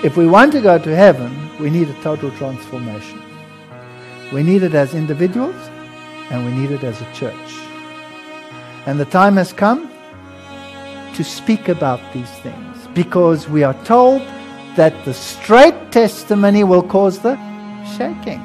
If we want to go to heaven, we need a total transformation. We need it as individuals and we need it as a church. And the time has come to speak about these things, because we are told that the straight testimony will cause the shaking.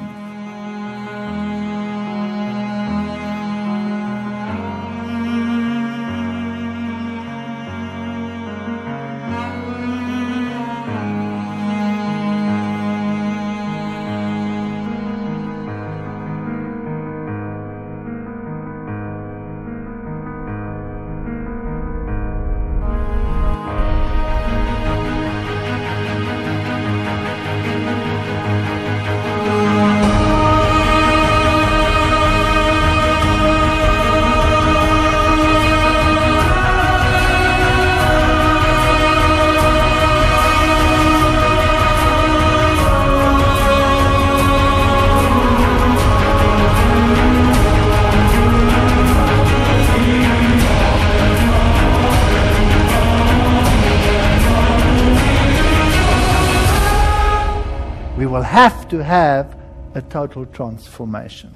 We will have to have a total transformation.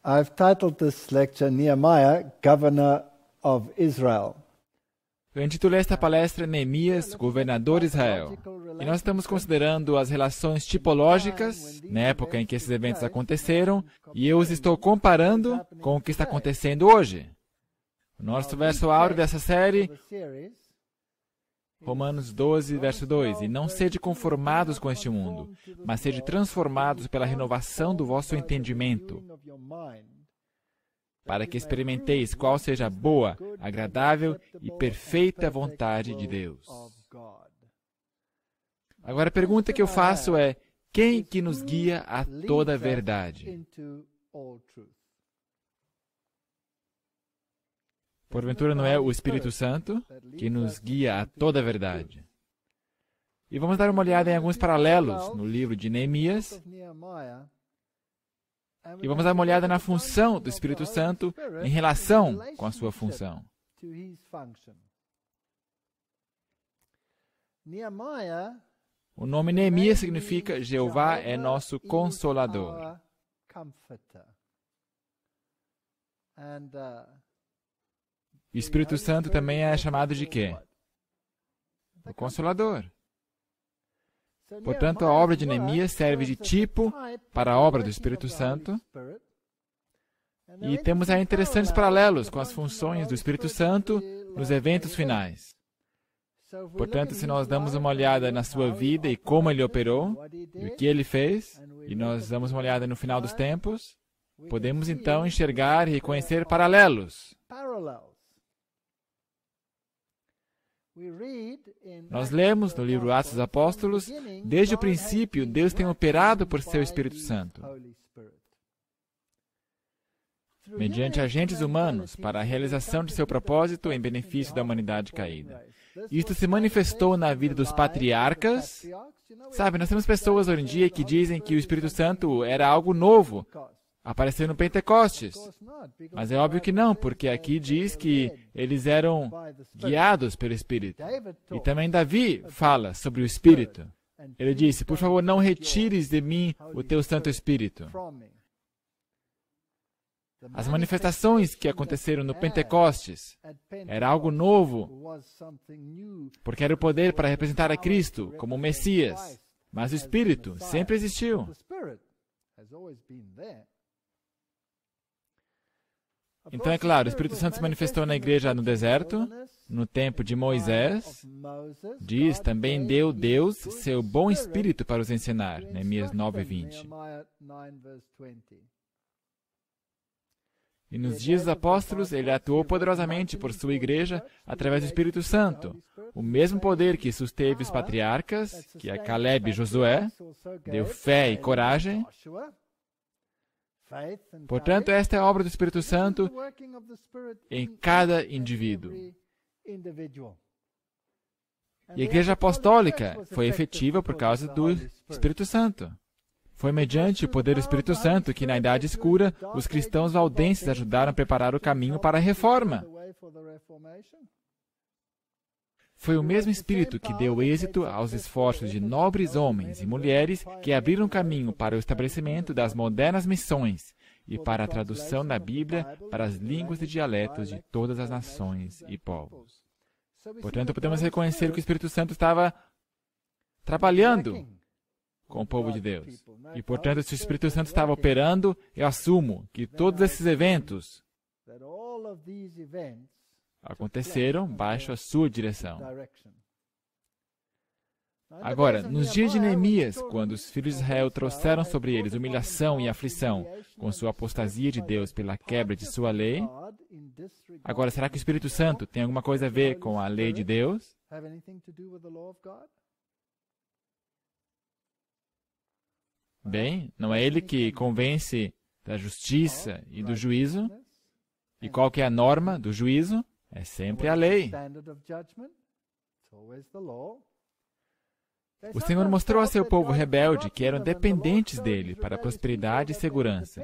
I've titled this lecture Nehemiah, Governor of Israel. Eu intitulei esta palestra Neemias, governador de Israel. E nós estamos considerando as relações tipológicas, na época em que esses eventos aconteceram, e eu os estou comparando com o que está acontecendo hoje. O nosso verso áureo dessa série, Romanos 12, verso 2, e não sede conformados com este mundo, mas sede transformados pela renovação do vosso entendimento, para que experimenteis qual seja a boa, agradável e perfeita vontade de Deus. Agora a pergunta que eu faço é, quem que nos guia a toda a verdade? Porventura não é o Espírito Santo que nos guia a toda a verdade. E vamos dar uma olhada em alguns paralelos no livro de Neemias. E vamos dar uma olhada na função do Espírito Santo em relação com a sua função. O nome Neemias significa Jeová é nosso Consolador. O Espírito Santo também é chamado de quê? O Consolador. Portanto, a obra de Neemias serve de tipo para a obra do Espírito Santo. E temos aí interessantes paralelos com as funções do Espírito Santo nos eventos finais. Portanto, se nós damos uma olhada na sua vida e como ele operou, e o que ele fez, e nós damos uma olhada no final dos tempos, podemos então enxergar e reconhecer paralelos. Nós lemos no livro Atos dos Apóstolos, desde o princípio, Deus tem operado por seu Espírito Santo, mediante agentes humanos, para a realização de seu propósito em benefício da humanidade caída. Isto se manifestou na vida dos patriarcas. Sabe, nós temos pessoas hoje em dia que dizem que o Espírito Santo era algo novo, apareceu no Pentecostes. Mas é óbvio que não, porque aqui diz que eles eram guiados pelo Espírito. E também Davi fala sobre o Espírito. Ele disse, por favor, não retires de mim o teu Santo Espírito. As manifestações que aconteceram no Pentecostes era algo novo, porque era o poder para representar a Cristo como o Messias. Mas o Espírito sempre existiu. Então, é claro, o Espírito Santo se manifestou na igreja no deserto, no tempo de Moisés. Diz, também deu Deus seu bom Espírito para os ensinar. Neemias 9:20. E nos dias dos apóstolos, ele atuou poderosamente por sua igreja através do Espírito Santo. O mesmo poder que susteve os patriarcas, que é Caleb e Josué, deu fé e coragem. Portanto, esta é a obra do Espírito Santo em cada indivíduo. E a Igreja Apostólica foi efetiva por causa do Espírito Santo. Foi mediante o poder do Espírito Santo que, na Idade Escura, os cristãos valdenses ajudaram a preparar o caminho para a Reforma. Foi o mesmo Espírito que deu êxito aos esforços de nobres homens e mulheres que abriram caminho para o estabelecimento das modernas missões e para a tradução da Bíblia para as línguas e dialetos de todas as nações e povos. Portanto, podemos reconhecer que o Espírito Santo estava trabalhando com o povo de Deus. E, portanto, se o Espírito Santo estava operando, eu assumo que todos esses eventos aconteceram baixo a sua direção. Agora, nos dias de Neemias, quando os filhos de Israel trouxeram sobre eles humilhação e aflição com sua apostasia de Deus pela quebra de sua lei, agora, será que o Espírito Santo tem alguma coisa a ver com a lei de Deus? Bem, não é ele que convence da justiça e do juízo? E qual que é a norma do juízo? É sempre a lei. O Senhor mostrou a seu povo rebelde que eram dependentes dele para prosperidade e segurança.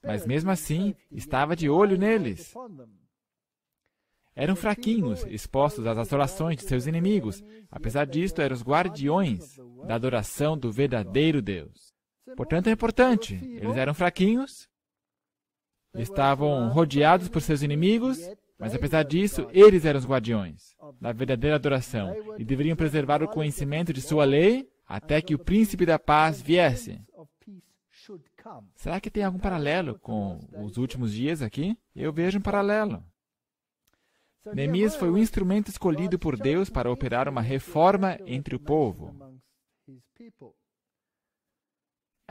Mas mesmo assim, estava de olho neles. Eram fraquinhos, expostos às assolações de seus inimigos. Apesar disto, eram os guardiões da adoração do verdadeiro Deus. Portanto, é importante. Eles eram fraquinhos, estavam rodeados por seus inimigos, mas apesar disso, eles eram os guardiões da verdadeira adoração e deveriam preservar o conhecimento de sua lei até que o príncipe da paz viesse. Será que tem algum paralelo com os últimos dias aqui? Eu vejo um paralelo. Neemias foi o instrumento escolhido por Deus para operar uma reforma entre o povo.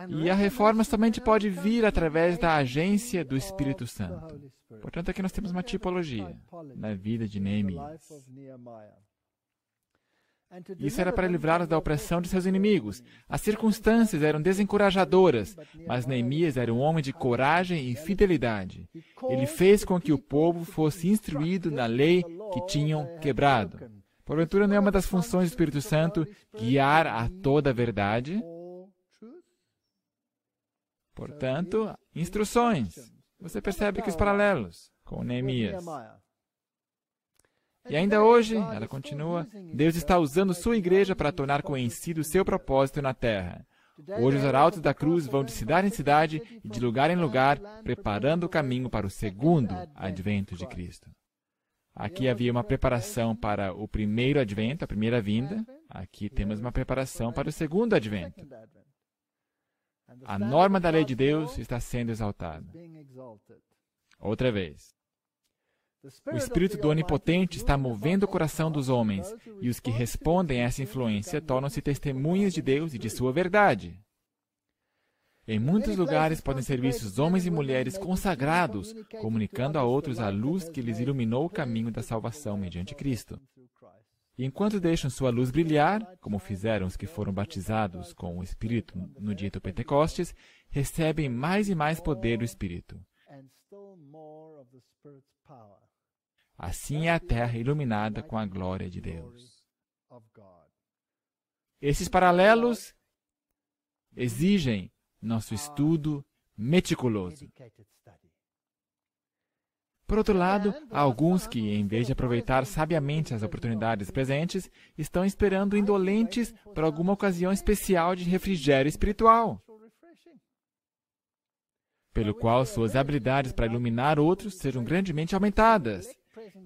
E a reforma somente pode vir através da agência do Espírito Santo. Portanto, aqui nós temos uma tipologia na vida de Neemias. Isso era para livrá-los da opressão de seus inimigos. As circunstâncias eram desencorajadoras, mas Neemias era um homem de coragem e fidelidade. Ele fez com que o povo fosse instruído na lei que tinham quebrado. Porventura, não é uma das funções do Espírito Santo guiar a toda a verdade? Portanto, instruções. Você percebe que os paralelos com Neemias. E ainda hoje, ela continua, Deus está usando sua igreja para tornar conhecido o seu propósito na terra. Hoje os arautos da cruz vão de cidade em cidade e de lugar em lugar, preparando o caminho para o segundo advento de Cristo. Aqui havia uma preparação para o primeiro advento, a primeira vinda. Aqui temos uma preparação para o segundo advento. A norma da lei de Deus está sendo exaltada. Outra vez. O Espírito do Onipotente está movendo o coração dos homens, e os que respondem a essa influência tornam-se testemunhas de Deus e de sua verdade. Em muitos lugares podem ser vistos homens e mulheres consagrados, comunicando a outros a luz que lhes iluminou o caminho da salvação mediante Cristo. E enquanto deixam sua luz brilhar, como fizeram os que foram batizados com o Espírito no dia do Pentecostes, recebem mais e mais poder do Espírito. Assim é a terra iluminada com a glória de Deus. Esses paralelos exigem nosso estudo meticuloso. Por outro lado, há alguns que, em vez de aproveitar sabiamente as oportunidades presentes, estão esperando indolentes para alguma ocasião especial de refrigério espiritual, pelo qual suas habilidades para iluminar outros sejam grandemente aumentadas.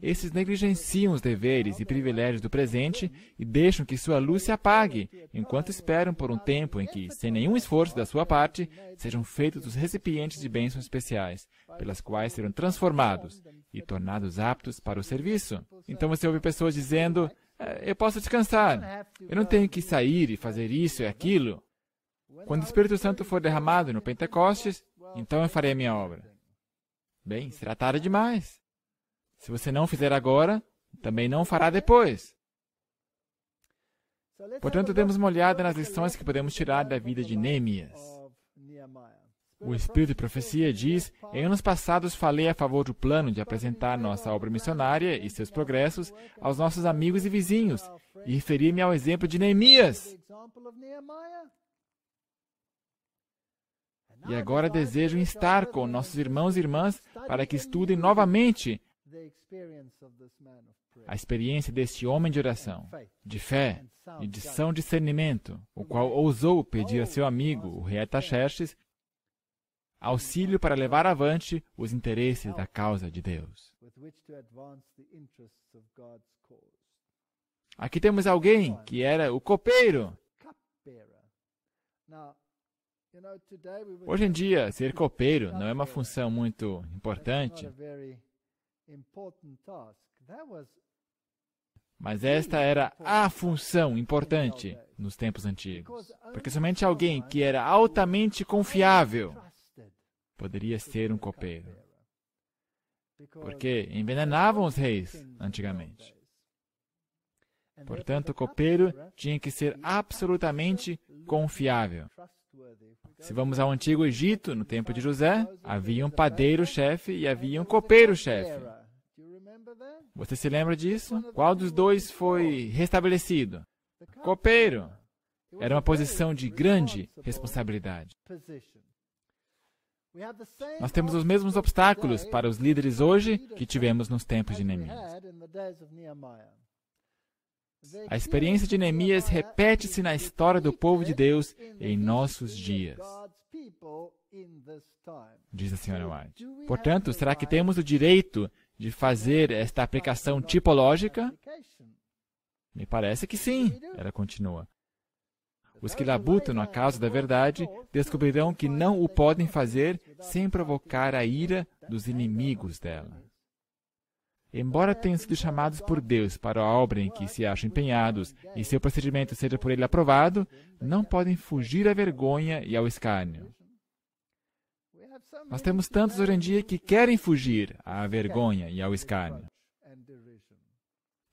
Esses negligenciam os deveres e privilégios do presente e deixam que sua luz se apague, enquanto esperam por um tempo em que, sem nenhum esforço da sua parte, sejam feitos os recipientes de bênçãos especiais, pelas quais serão transformados e tornados aptos para o serviço. Então você ouve pessoas dizendo, eu posso descansar, eu não tenho que sair e fazer isso e aquilo. Quando o Espírito Santo for derramado no Pentecostes, então eu farei a minha obra. Bem, será tarde demais. Se você não fizer agora, também não fará depois. Portanto, demos uma olhada nas lições que podemos tirar da vida de Neemias. O Espírito de Profecia diz, em anos passados falei a favor do plano de apresentar nossa obra missionária e seus progressos aos nossos amigos e vizinhos, e referi-me ao exemplo de Neemias. E agora desejam estar com nossos irmãos e irmãs para que estudem novamente a experiência deste homem de oração, de fé e de são discernimento, o qual ousou pedir a seu amigo, o rei Artaxerxes, auxílio para levar avante os interesses da causa de Deus. Aqui temos alguém que era o copeiro. Hoje em dia, ser copeiro não é uma função muito importante, mas esta era a função importante nos tempos antigos, porque somente alguém que era altamente confiável poderia ser um copeiro, porque envenenavam os reis antigamente. Portanto, o copeiro tinha que ser absolutamente confiável. Se vamos ao Antigo Egito, no tempo de José, havia um padeiro-chefe e havia um copeiro-chefe. Você se lembra disso? Qual dos dois foi restabelecido? Copeiro. Era uma posição de grande responsabilidade. Nós temos os mesmos obstáculos para os líderes hoje que tivemos nos tempos de Neemias. A experiência de Neemias repete-se na história do povo de Deus em nossos dias, diz a senhora White. Portanto, será que temos o direito de fazer esta aplicação tipológica? Me parece que sim, ela continua. Os que labutam na causa da verdade descobrirão que não o podem fazer sem provocar a ira dos inimigos dela. Embora tenham sido chamados por Deus para a obra em que se acham empenhados e seu procedimento seja por ele aprovado, não podem fugir à vergonha e ao escárnio. Nós temos tantos hoje em dia que querem fugir à vergonha e ao escárnio.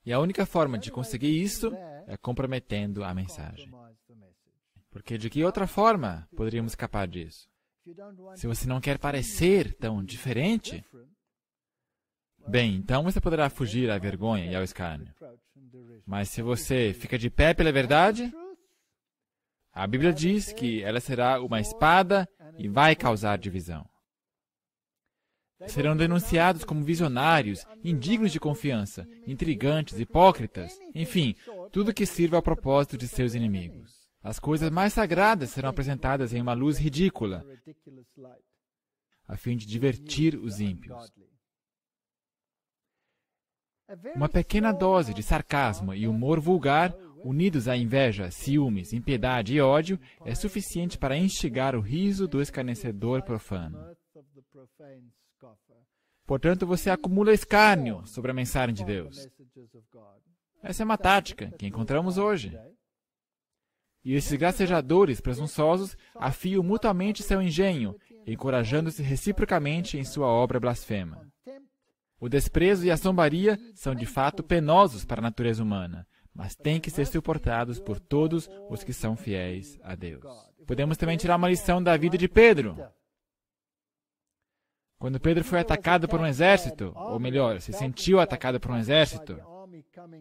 E a única forma de conseguir isso é comprometendo a mensagem. Porque de que outra forma poderíamos escapar disso? Se você não quer parecer tão diferente, bem, então você poderá fugir à vergonha e ao escárnio. Mas se você fica de pé pela verdade, a Bíblia diz que ela será uma espada e vai causar divisão. Serão denunciados como visionários, indignos de confiança, intrigantes, hipócritas, enfim, tudo que sirva ao propósito de seus inimigos. As coisas mais sagradas serão apresentadas em uma luz ridícula, a fim de divertir os ímpios. Uma pequena dose de sarcasmo e humor vulgar, unidos à inveja, ciúmes, impiedade e ódio, é suficiente para instigar o riso do escarnecedor profano. Portanto, você acumula escárnio sobre a mensagem de Deus. Essa é uma tática que encontramos hoje. E esses gracejadores presunçosos afiam mutuamente seu engenho, encorajando-se reciprocamente em sua obra blasfema. O desprezo e a zombaria são de fato penosos para a natureza humana, mas têm que ser suportados por todos os que são fiéis a Deus. Podemos também tirar uma lição da vida de Pedro. Quando Pedro foi atacado por um exército, ou melhor, se sentiu atacado por um exército,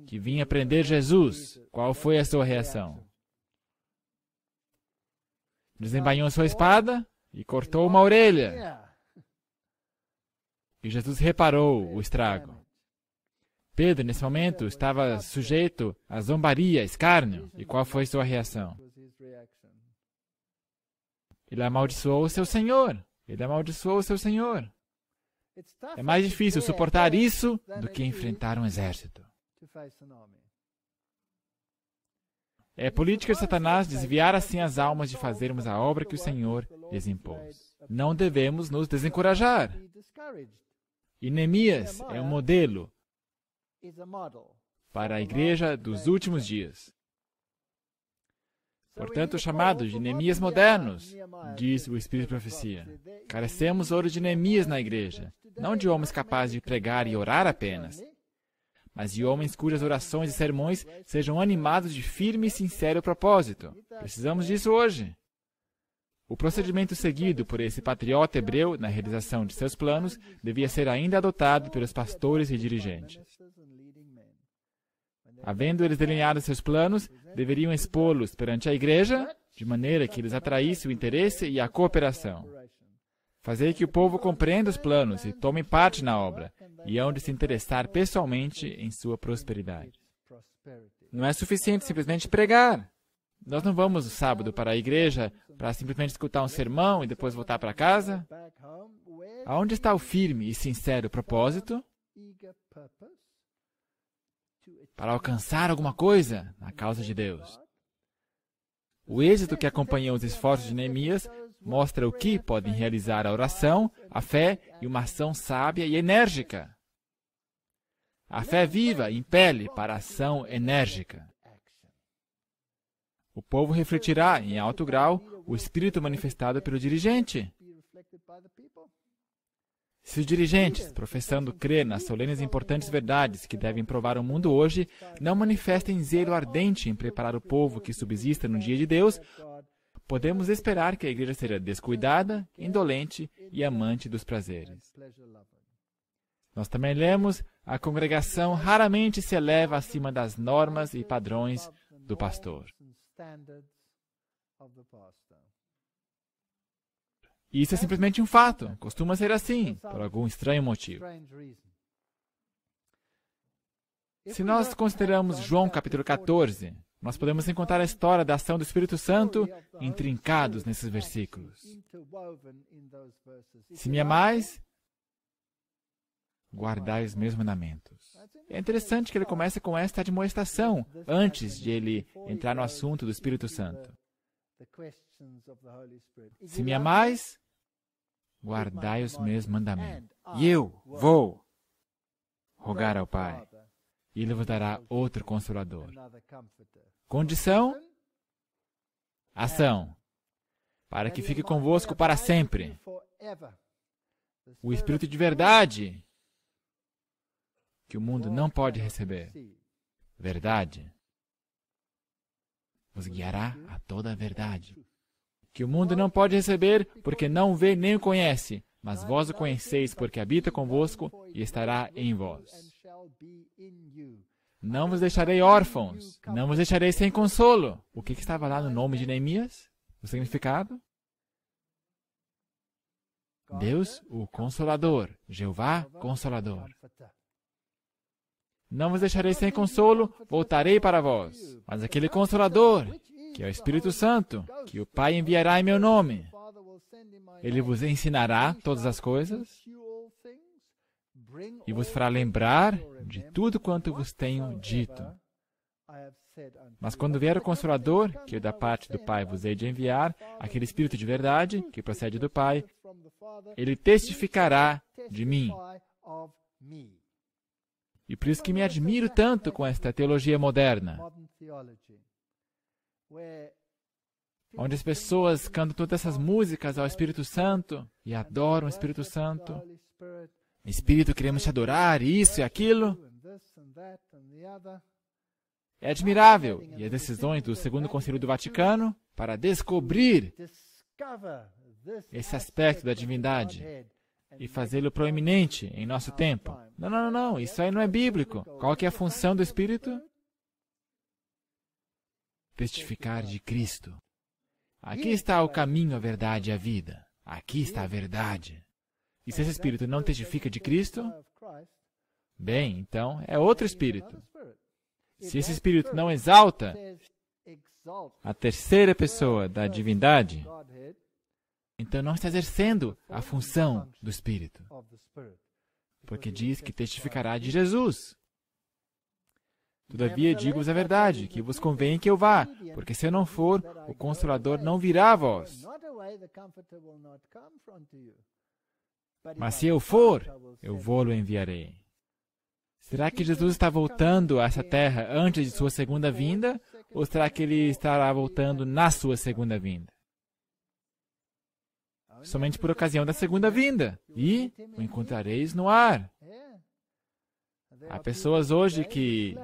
que vinha prender Jesus, qual foi a sua reação? Desembainhou sua espada e cortou uma orelha. E Jesus reparou o estrago. Pedro, nesse momento, estava sujeito a zombaria, escárnio. E qual foi sua reação? Ele amaldiçoou o seu Senhor. Ele amaldiçoou o seu Senhor. É mais difícil suportar isso do que enfrentar um exército. É política de Satanás desviar assim as almas de fazermos a obra que o Senhor lhes impôs. Não devemos nos desencorajar. E Neemias é um modelo para a igreja dos últimos dias. Portanto, chamados de Neemias modernos, diz o Espírito de Profecia. Carecemos hoje de Neemias na igreja, não de homens capazes de pregar e orar apenas, mas de homens cujas orações e sermões sejam animados de firme e sincero propósito. Precisamos disso hoje. O procedimento seguido por esse patriota hebreu na realização de seus planos devia ser ainda adotado pelos pastores e dirigentes. Havendo eles delineado seus planos, deveriam expô-los perante a igreja de maneira que eles atraíssem o interesse e a cooperação. Fazer que o povo compreenda os planos e tome parte na obra, e hão de se interessar pessoalmente em sua prosperidade. Não é suficiente simplesmente pregar. Nós não vamos no sábado para a igreja para simplesmente escutar um sermão e depois voltar para casa. Aonde está o firme e sincero propósito? Para alcançar alguma coisa na causa de Deus. O êxito que acompanhou os esforços de Neemias mostra o que podem realizar a oração, a fé e uma ação sábia e enérgica. A fé viva impele para a ação enérgica. O povo refletirá, em alto grau, o espírito manifestado pelo dirigente. Se os dirigentes, professando crer nas solenes e importantes verdades que devem provar ao mundo hoje, não manifestem zelo ardente em preparar o povo que subsista no dia de Deus, podemos esperar que a igreja seja descuidada, indolente e amante dos prazeres. Nós também lemos, a congregação raramente se eleva acima das normas e padrões do pastor. Isso é simplesmente um fato. Costuma ser assim, por algum estranho motivo. Se nós consideramos João capítulo 14, nós podemos encontrar a história da ação do Espírito Santo intrincados nesses versículos. Se me amais, guardai os meus mandamentos. É interessante que ele comece com esta admoestação, antes de ele entrar no assunto do Espírito Santo. Se me amais, guardai os meus mandamentos. E eu vou rogar ao Pai, e Ele vos dará outro Consolador. Condição? Ação. Para que fique convosco para sempre. O Espírito de verdade, que o mundo não pode receber. Verdade. Vos guiará a toda a verdade. Que o mundo não pode receber, porque não vê nem o conhece, mas vós o conheceis, porque habita convosco e estará em vós. Não vos deixarei órfãos, não vos deixarei sem consolo. O que estava lá no nome de Neemias? O significado? Deus, o Consolador. Jeová, Consolador. Não vos deixarei sem consolo, voltarei para vós. Mas aquele Consolador, que é o Espírito Santo, que o Pai enviará em meu nome, ele vos ensinará todas as coisas e vos fará lembrar de tudo quanto vos tenho dito. Mas quando vier o Consolador, que eu da parte do Pai vos hei de enviar, aquele Espírito de verdade, que procede do Pai, ele testificará de mim. E por isso que me admiro tanto com esta teologia moderna, onde as pessoas cantam todas essas músicas ao Espírito Santo e adoram o Espírito Santo. Espírito, queremos te adorar, isso e aquilo. É admirável. E as decisões do Segundo Concílio do Vaticano para descobrir esse aspecto da divindade e fazê-lo proeminente em nosso tempo. Não, isso aí não é bíblico. Qual que é a função do Espírito? Testificar de Cristo. Aqui está o caminho, a verdade e a vida. Aqui está a verdade. E se esse Espírito não testifica de Cristo, bem, então é outro Espírito. Se esse Espírito não exalta a terceira pessoa da divindade, então não está exercendo a função do Espírito. Porque diz que testificará de Jesus. Todavia, digo-vos a verdade, que vos convém que eu vá, porque se eu não for, o Consolador não virá a vós. Mas se eu for, eu vou-lo enviarei. Será que Jesus está voltando a essa terra antes de sua segunda vinda, ou será que ele estará voltando na sua segunda vinda? Somente por ocasião da segunda vinda, e o encontrareis no ar. Há pessoas hoje que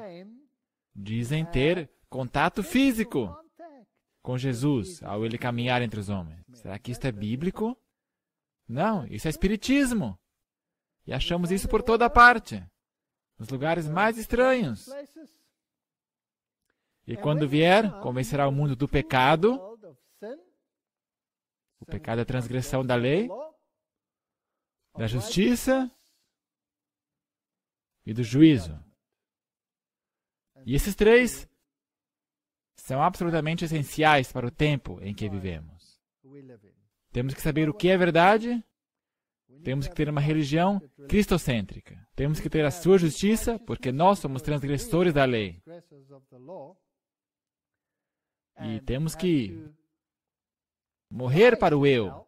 dizem ter contato físico com Jesus ao ele caminhar entre os homens. Será que isto é bíblico? Não, isso é espiritismo. E achamos isso por toda parte, nos lugares mais estranhos. E quando vier, convencerá o mundo do pecado, O pecado é a transgressão da lei, da justiça e do juízo. E esses três são absolutamente essenciais para o tempo em que vivemos. Temos que saber o que é verdade, temos que ter uma religião cristocêntrica, temos que ter a sua justiça, porque nós somos transgressores da lei. E temos que morrer para o eu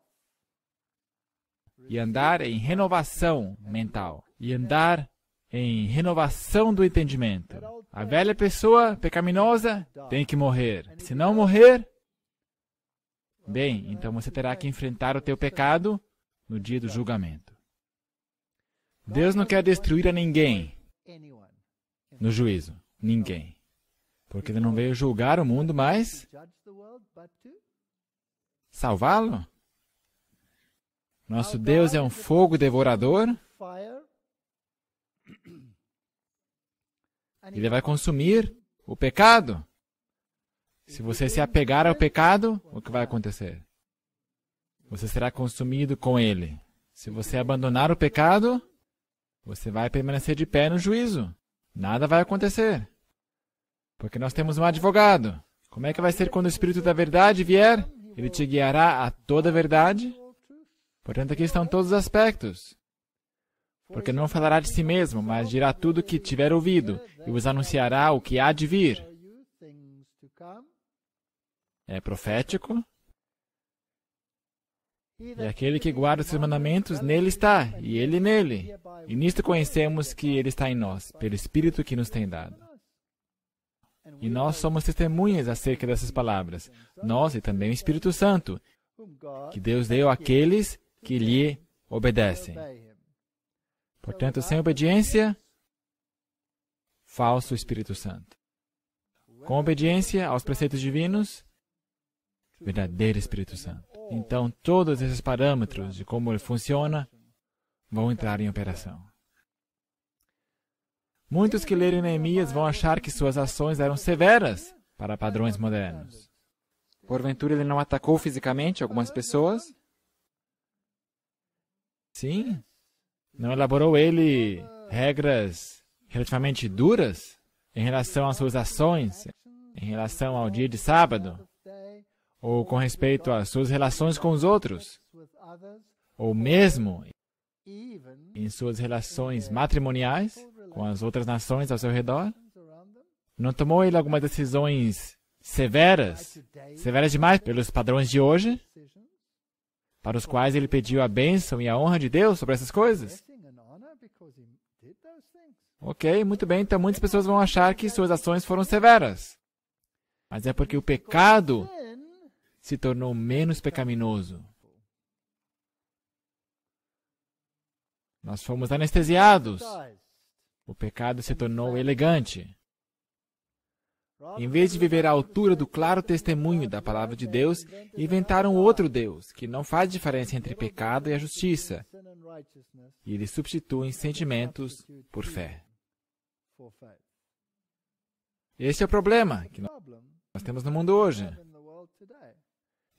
e andar em renovação mental e andar em renovação do entendimento. A velha pessoa pecaminosa tem que morrer. Se não morrer, bem, então você terá que enfrentar o teu pecado no dia do julgamento. Deus não quer destruir a ninguém no juízo. Ninguém. Porque Ele não veio julgar o mundo, mas salvá-lo. Nosso Deus é um fogo devorador. Ele vai consumir o pecado. Se você se apegar ao pecado, o que vai acontecer? Você será consumido com ele. Se você abandonar o pecado, você vai permanecer de pé no juízo. Nada vai acontecer. Porque nós temos um advogado. Como é que vai ser quando o Espírito da Verdade vier? Ele te guiará a toda a verdade. Portanto, aqui estão todos os aspectos. Porque não falará de si mesmo, mas dirá tudo o que tiver ouvido, e vos anunciará o que há de vir. É profético. E aquele que guarda os seus mandamentos, nele está, e ele nele. E nisto conhecemos que ele está em nós, pelo Espírito que nos tem dado. E nós somos testemunhas acerca dessas palavras. Nós e também o Espírito Santo, que Deus deu àqueles que lhe obedecem. Portanto, sem obediência, falso Espírito Santo. Com obediência aos preceitos divinos, verdadeiro Espírito Santo. Então, todos esses parâmetros de como ele funciona vão entrar em operação. Muitos que lerem Neemias vão achar que suas ações eram severas para padrões modernos. Porventura, ele não atacou fisicamente algumas pessoas? Sim. Não elaborou ele regras relativamente duras em relação às suas ações, em relação ao dia de sábado, ou com respeito às suas relações com os outros, ou mesmo em suas relações matrimoniais com as outras nações ao seu redor? Não tomou ele algumas decisões severas demais pelos padrões de hoje, para os quais ele pediu a bênção e a honra de Deus sobre essas coisas? Ok, muito bem, então muitas pessoas vão achar que suas ações foram severas. Mas é porque o pecado se tornou menos pecaminoso. Nós fomos anestesiados. O pecado se tornou elegante. Em vez de viver à altura do claro testemunho da palavra de Deus, inventaram outro Deus, que não faz diferença entre pecado e a justiça. E eles substituem sentimentos por fé. Esse é o problema que nós temos no mundo hoje.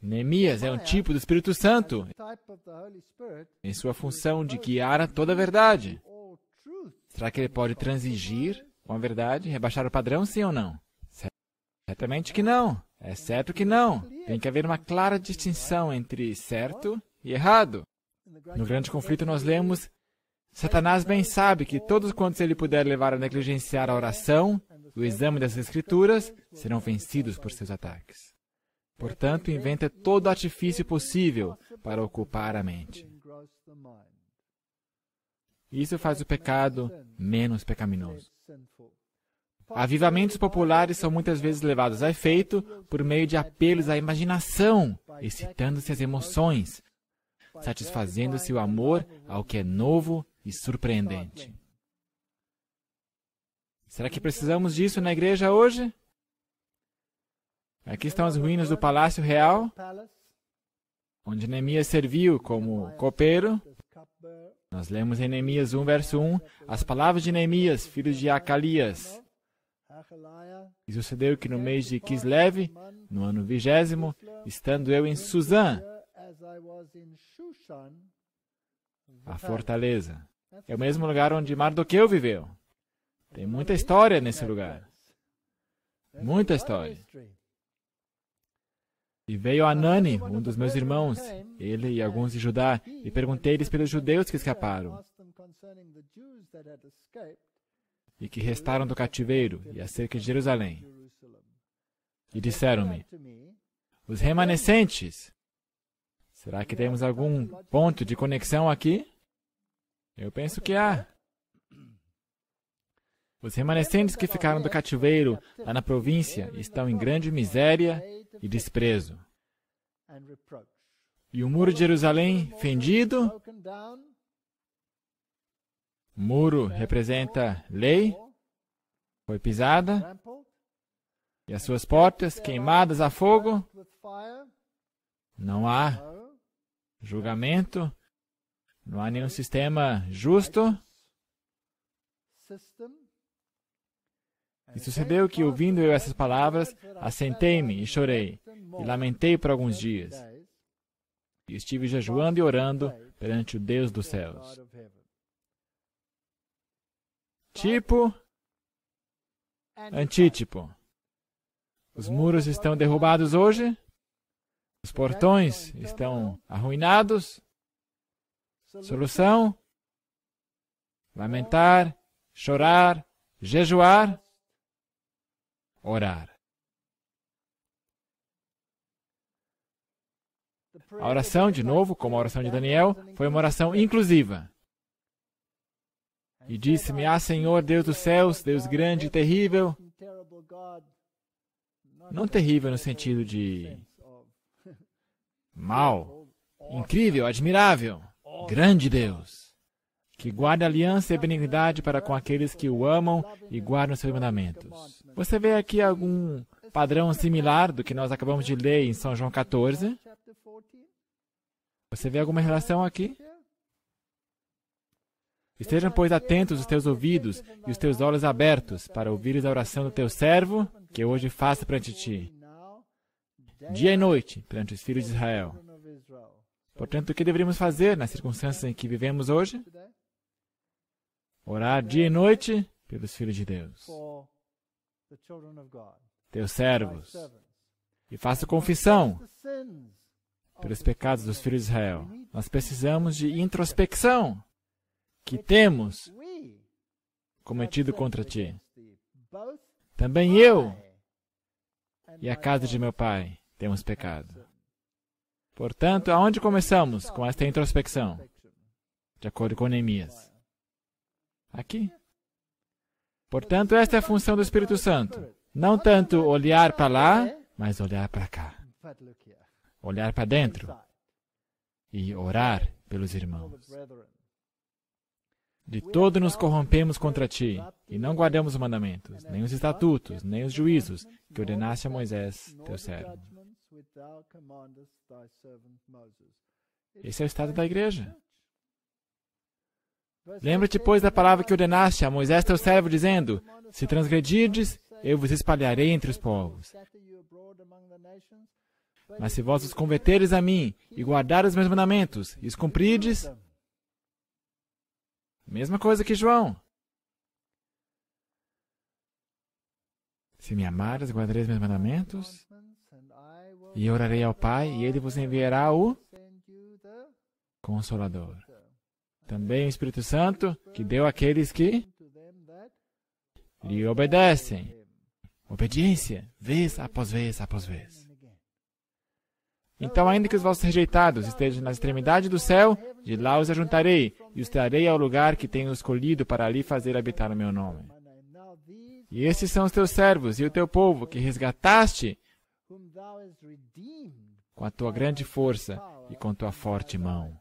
Neemias é um tipo do Espírito Santo em sua função de guiar a toda a verdade. Será que ele pode transigir com a verdade, rebaixar o padrão, sim ou não? Certamente que não. É certo que não. Tem que haver uma clara distinção entre certo e errado. No grande conflito nós lemos: Satanás bem sabe que todos quantos ele puder levar a negligenciar a oração e o exame das Escrituras serão vencidos por seus ataques. Portanto, inventa todo artifício possível para ocupar a mente. Isso faz o pecado menos pecaminoso. Avivamentos populares são muitas vezes levados a efeito por meio de apelos à imaginação, excitando-se as emoções, satisfazendo-se o amor ao que é novo e surpreendente. Será que precisamos disso na igreja hoje? Aqui estão as ruínas do Palácio Real, onde Neemias serviu como copeiro. Nós lemos em Neemias 1, verso 1, as palavras de Neemias, filho de Acalias. E sucedeu que no mês de Quislev, no ano 20º, estando eu em Suzã, a fortaleza. É o mesmo lugar onde Mardoqueu viveu. Tem muita história nesse lugar. Muita história. E veio Anani, um dos meus irmãos, ele e alguns de Judá, e perguntei-lhes pelos judeus que escaparam e que restaram do cativeiro, e acerca de Jerusalém. E disseram-me, os remanescentes, será que temos algum ponto de conexão aqui? Eu penso que há. Os remanescentes que ficaram do cativeiro lá na província estão em grande miséria e desprezo. E o muro de Jerusalém fendido. Muro representa lei, foi pisada, e as suas portas queimadas a fogo. Não há julgamento, não há nenhum sistema justo. E sucedeu que, ouvindo eu essas palavras, assentei-me e chorei, e lamentei por alguns dias. E estive jejuando e orando perante o Deus dos céus. Tipo, antítipo. Os muros estão derrubados hoje, os portões estão arruinados. Solução: lamentar, chorar, jejuar, orar. A oração, de novo, como a oração de Daniel, foi uma oração inclusiva. E disse-me, Senhor, Deus dos céus, Deus grande e terrível. Não terrível no sentido de mal, incrível, admirável, grande Deus, que guarda aliança e benignidade para com aqueles que o amam e guardam seus mandamentos. Você vê aqui algum padrão similar do que nós acabamos de ler em São João 14? Você vê alguma relação aqui? Estejam, pois, atentos os teus ouvidos e os teus olhos abertos para ouvires a oração do teu servo, que eu hoje faço perante ti, dia e noite, perante os filhos de Israel. Portanto, o que deveríamos fazer nas circunstâncias em que vivemos hoje? Orar dia e noite pelos filhos de Deus, teus servos, e faça confissão pelos pecados dos filhos de Israel. Nós precisamos de introspecção que temos cometido contra ti. Também eu e a casa de meu pai temos pecado. Portanto, aonde começamos com esta introspecção? De acordo com Neemias. Aqui. Portanto, esta é a função do Espírito Santo. Não tanto olhar para lá, mas olhar para cá. Olhar para dentro e orar pelos irmãos. De todo nos corrompemos contra ti, e não guardamos os mandamentos, nem os estatutos, nem os juízos, que ordenaste a Moisés, teu servo. Esse é o estado da igreja. Lembra-te, pois, da palavra que ordenaste a Moisés, teu servo, dizendo, se transgredirdes, eu vos espalharei entre os povos. Mas se vós vos converteres a mim, e guardares os meus mandamentos, e os cumprirdes, mesma coisa que João. Se me amares, guardareis meus mandamentos, e orarei ao Pai, e Ele vos enviará o Consolador. Também o Espírito Santo, que deu àqueles que lhe obedecem. Obediência, vez após vez após vez. Então, ainda que os vossos rejeitados estejam na extremidade do céu, de lá os ajuntarei, e os trarei ao lugar que tenho escolhido para ali fazer habitar o meu nome. E estes são os teus servos e o teu povo, que resgataste com a tua grande força e com tua forte mão.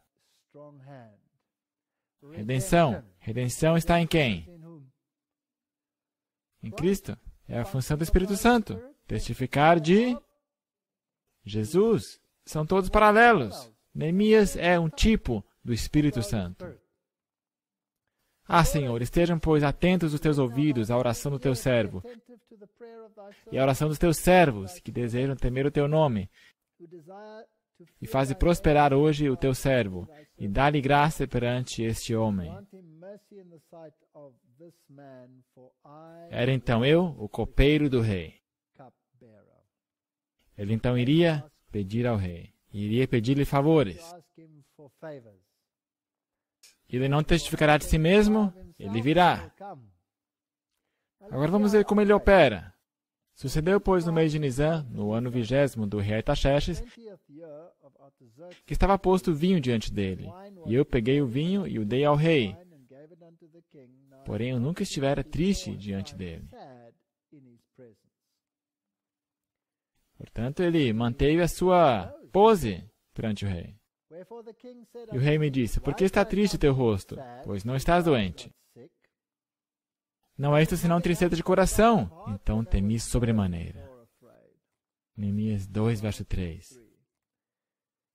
Redenção. Redenção está em quem? Em Cristo. É a função do Espírito Santo. Testificar de Jesus. São todos paralelos. Neemias é um tipo do Espírito Santo. Senhor, estejam, pois, atentos os teus ouvidos à oração do teu servo e à oração dos teus servos que desejam temer o teu nome. E faze prosperar hoje o teu servo, e dá-lhe graça perante este homem. Era então eu, o copeiro do rei. Ele então iria pedir ao rei, e iria pedir-lhe favores. Ele não testificará de si mesmo, ele virá. Agora vamos ver como ele opera. Sucedeu, pois, no mês de Nisan, no ano 20º do rei Artaxerxes, que estava posto vinho diante dele. E eu peguei o vinho e o dei ao rei. Porém, eu nunca estivera triste diante dele. Portanto, ele manteve a sua pose perante o rei. E o rei me disse: por que está triste o teu rosto? Pois não estás doente. Não é isto senão tristeza de coração. Então temi sobremaneira. Neemias 2, verso 3.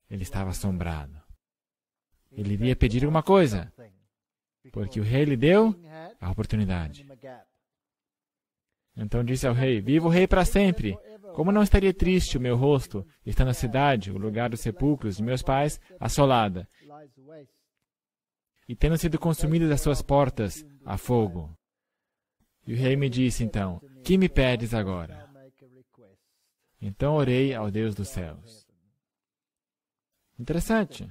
Ele estava assombrado. Ele iria pedir alguma coisa, porque o rei lhe deu a oportunidade. Então disse ao rei: viva o rei para sempre. Como não estaria triste o meu rosto, estando a cidade, o lugar dos sepulcros de meus pais, assolada, e tendo sido consumidas as suas portas a fogo? E o rei me disse então: que me pedes agora? Então orei ao Deus dos céus. Interessante.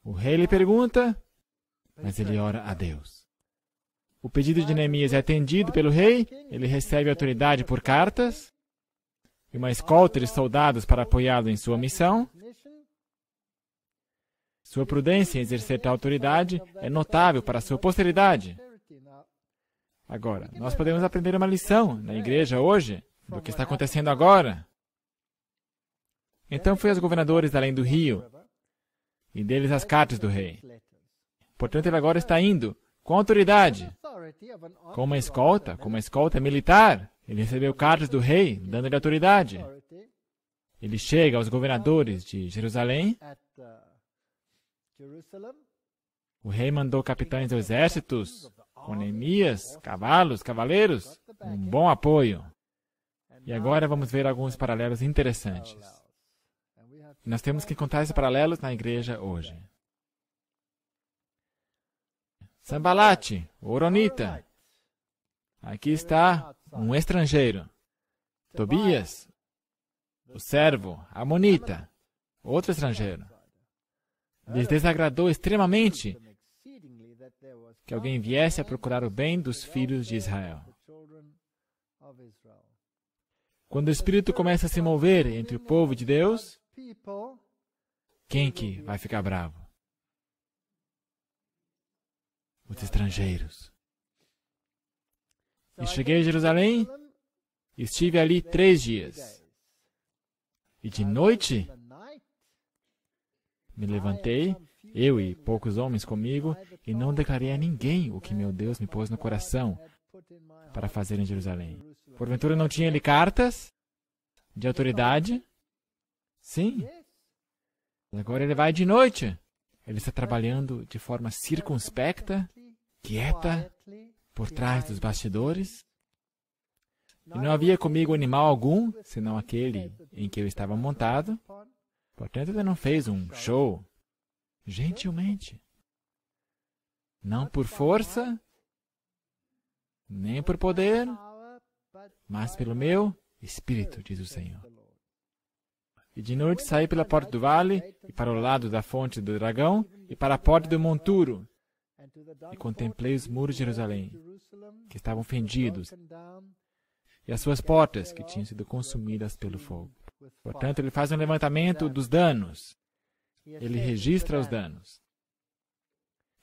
O rei lhe pergunta, mas ele ora a Deus. O pedido de Neemias é atendido pelo rei, ele recebe autoridade por cartas, e uma escolta de soldados para apoiá-lo em sua missão. Sua prudência em exercer tal autoridade é notável para a sua posteridade. Agora, nós podemos aprender uma lição na igreja hoje do que está acontecendo agora. Então fui aos governadores além do rio e deles as cartas do rei. Portanto, ele agora está indo com autoridade, com uma escolta militar. Ele recebeu cartas do rei, dando-lhe autoridade. Ele chega aos governadores de Jerusalém. O rei mandou capitães dos exércitos, com Neemias, cavalos, cavaleiros, um bom apoio. E agora vamos ver alguns paralelos interessantes. Nós temos que encontrar esses paralelos na igreja hoje. Sambalate, o Horonita. Aqui está um estrangeiro. Tobias, o servo, Amonita, outro estrangeiro. Lhes desagradou extremamente que alguém viesse a procurar o bem dos filhos de Israel. Quando o Espírito começa a se mover entre o povo de Deus, quem que vai ficar bravo? Os estrangeiros. E cheguei a Jerusalém e estive ali 3 dias. E de noite me levantei, eu e poucos homens comigo, e não declarei a ninguém o que meu Deus me pôs no coração para fazer em Jerusalém. Porventura não tinha ele cartas de autoridade? Sim. Agora ele vai de noite. Ele está trabalhando de forma circunspecta, quieta, por trás dos bastidores. E não havia comigo animal algum, senão aquele em que eu estava montado. Portanto, ele não fez um show. Gentilmente. Não por força, nem por poder, mas pelo meu Espírito, diz o Senhor. E de noite saí pela porta do vale, e para o lado da fonte do dragão, e para a porta do monturo, e contemplei os muros de Jerusalém, que estavam fendidos, e as suas portas, que tinham sido consumidas pelo fogo. Portanto, ele faz um levantamento dos danos. Ele registra os danos.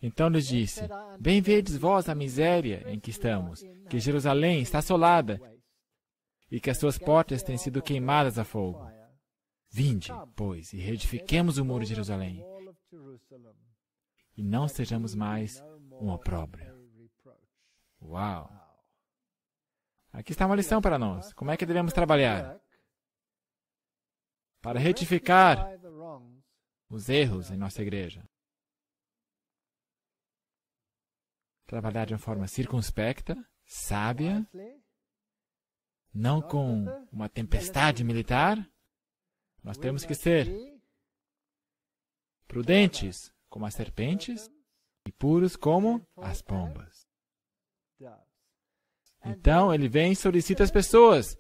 Então lhes disse: bem vedes vós a miséria em que estamos, que Jerusalém está assolada, e que as suas portas têm sido queimadas a fogo. Vinde, pois, e reedifiquemos o muro de Jerusalém, e não sejamos mais um opróbrio. Uau! Aqui está uma lição para nós. Como é que devemos trabalhar? Para retificar os erros em nossa igreja. Trabalhar de uma forma circunspecta, sábia, não com uma tempestade militar, Nós temos que ser prudentes como as serpentes e puros como as pombas. Então ele vem e solicita às pessoas: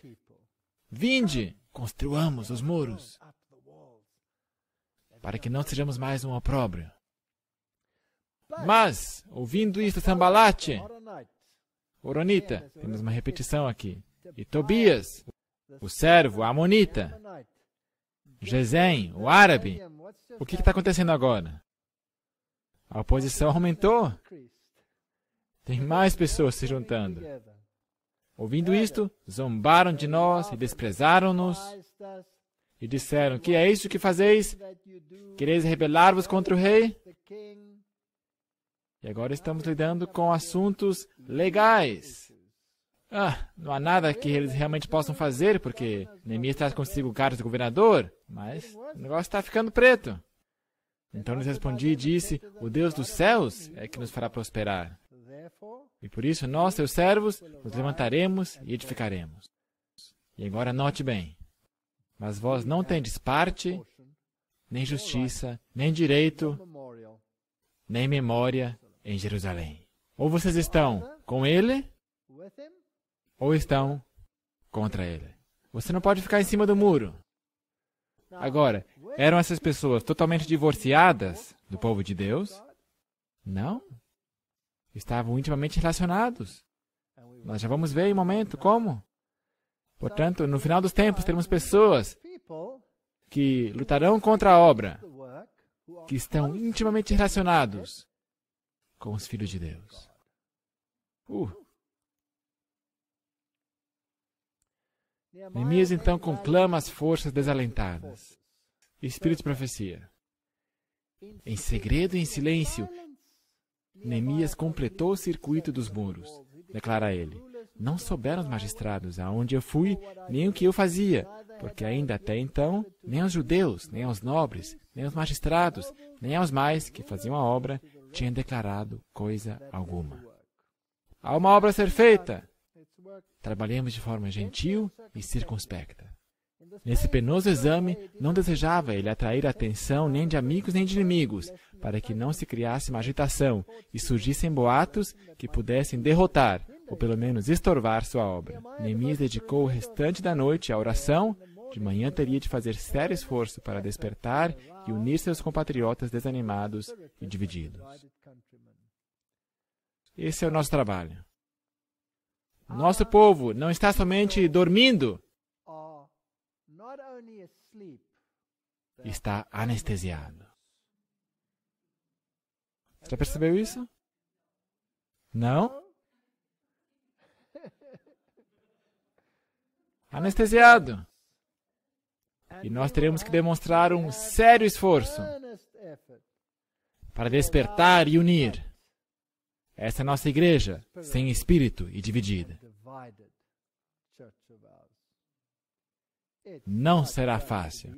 vinde, construamos os muros, para que não sejamos mais um opróbrio. Mas, ouvindo isto, Sambalate, Horonita, temos uma repetição aqui, e Tobias, o servo, a Amonita, Gesem, o árabe, o que está acontecendo agora? A oposição aumentou. Tem mais pessoas se juntando. Ouvindo isto, zombaram de nós e desprezaram-nos e disseram: que é isso que fazeis? Quereis rebelar-vos contra o rei? E agora estamos lidando com assuntos legais. Não há nada que eles realmente possam fazer, porque Neemias traz consigo cargos de governador, mas o negócio está ficando preto. Então lhes respondi e disse: o Deus dos céus é que nos fará prosperar. E por isso nós, seus servos, nos levantaremos e edificaremos. E agora note bem: mas vós não tendes parte, nem justiça, nem direito, nem memória em Jerusalém. Ou vocês estão com ele, ou estão contra ele. Você não pode ficar em cima do muro. Agora, eram essas pessoas totalmente divorciadas do povo de Deus? Não. Estavam intimamente relacionados. Nós já vamos ver em um momento como. Portanto, no final dos tempos, teremos pessoas que lutarão contra a obra, que estão intimamente relacionados com os filhos de Deus. Neemias então conclama as forças desalentadas. Espírito de profecia. Em segredo e em silêncio, Neemias completou o circuito dos muros. Declara ele: não souberam os magistrados aonde eu fui, nem o que eu fazia, porque ainda até então, nem aos judeus, nem aos nobres, nem aos magistrados, nem aos mais que faziam a obra, tinham declarado coisa alguma. Há uma obra a ser feita. Trabalhemos de forma gentil e circunspecta. Nesse penoso exame, não desejava ele atrair a atenção nem de amigos nem de inimigos, para que não se criasse uma agitação e surgissem boatos que pudessem derrotar, ou pelo menos estorvar sua obra. Neemias dedicou o restante da noite à oração. De manhã teria de fazer sério esforço para despertar e unir seus compatriotas desanimados e divididos. Esse é o nosso trabalho. Nosso povo não está somente dormindo, está anestesiado. Já percebeu isso? Não? Anestesiado. E nós teremos que demonstrar um sério esforço para despertar e unir. Essa é a nossa igreja, sem espírito e dividida. Não será fácil.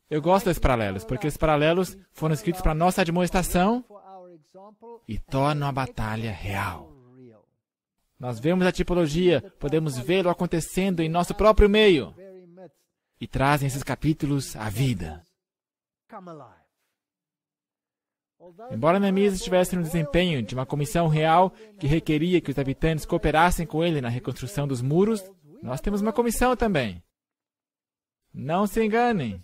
Eu gosto desses paralelos, porque esses paralelos foram escritos para nossa admoestação e tornam a batalha real. Nós vemos a tipologia, podemos vê-lo acontecendo em nosso próprio meio e trazem esses capítulos à vida. Embora Neemias estivesse no desempenho de uma comissão real que requeria que os habitantes cooperassem com ele na reconstrução dos muros, nós temos uma comissão também. Não se enganem.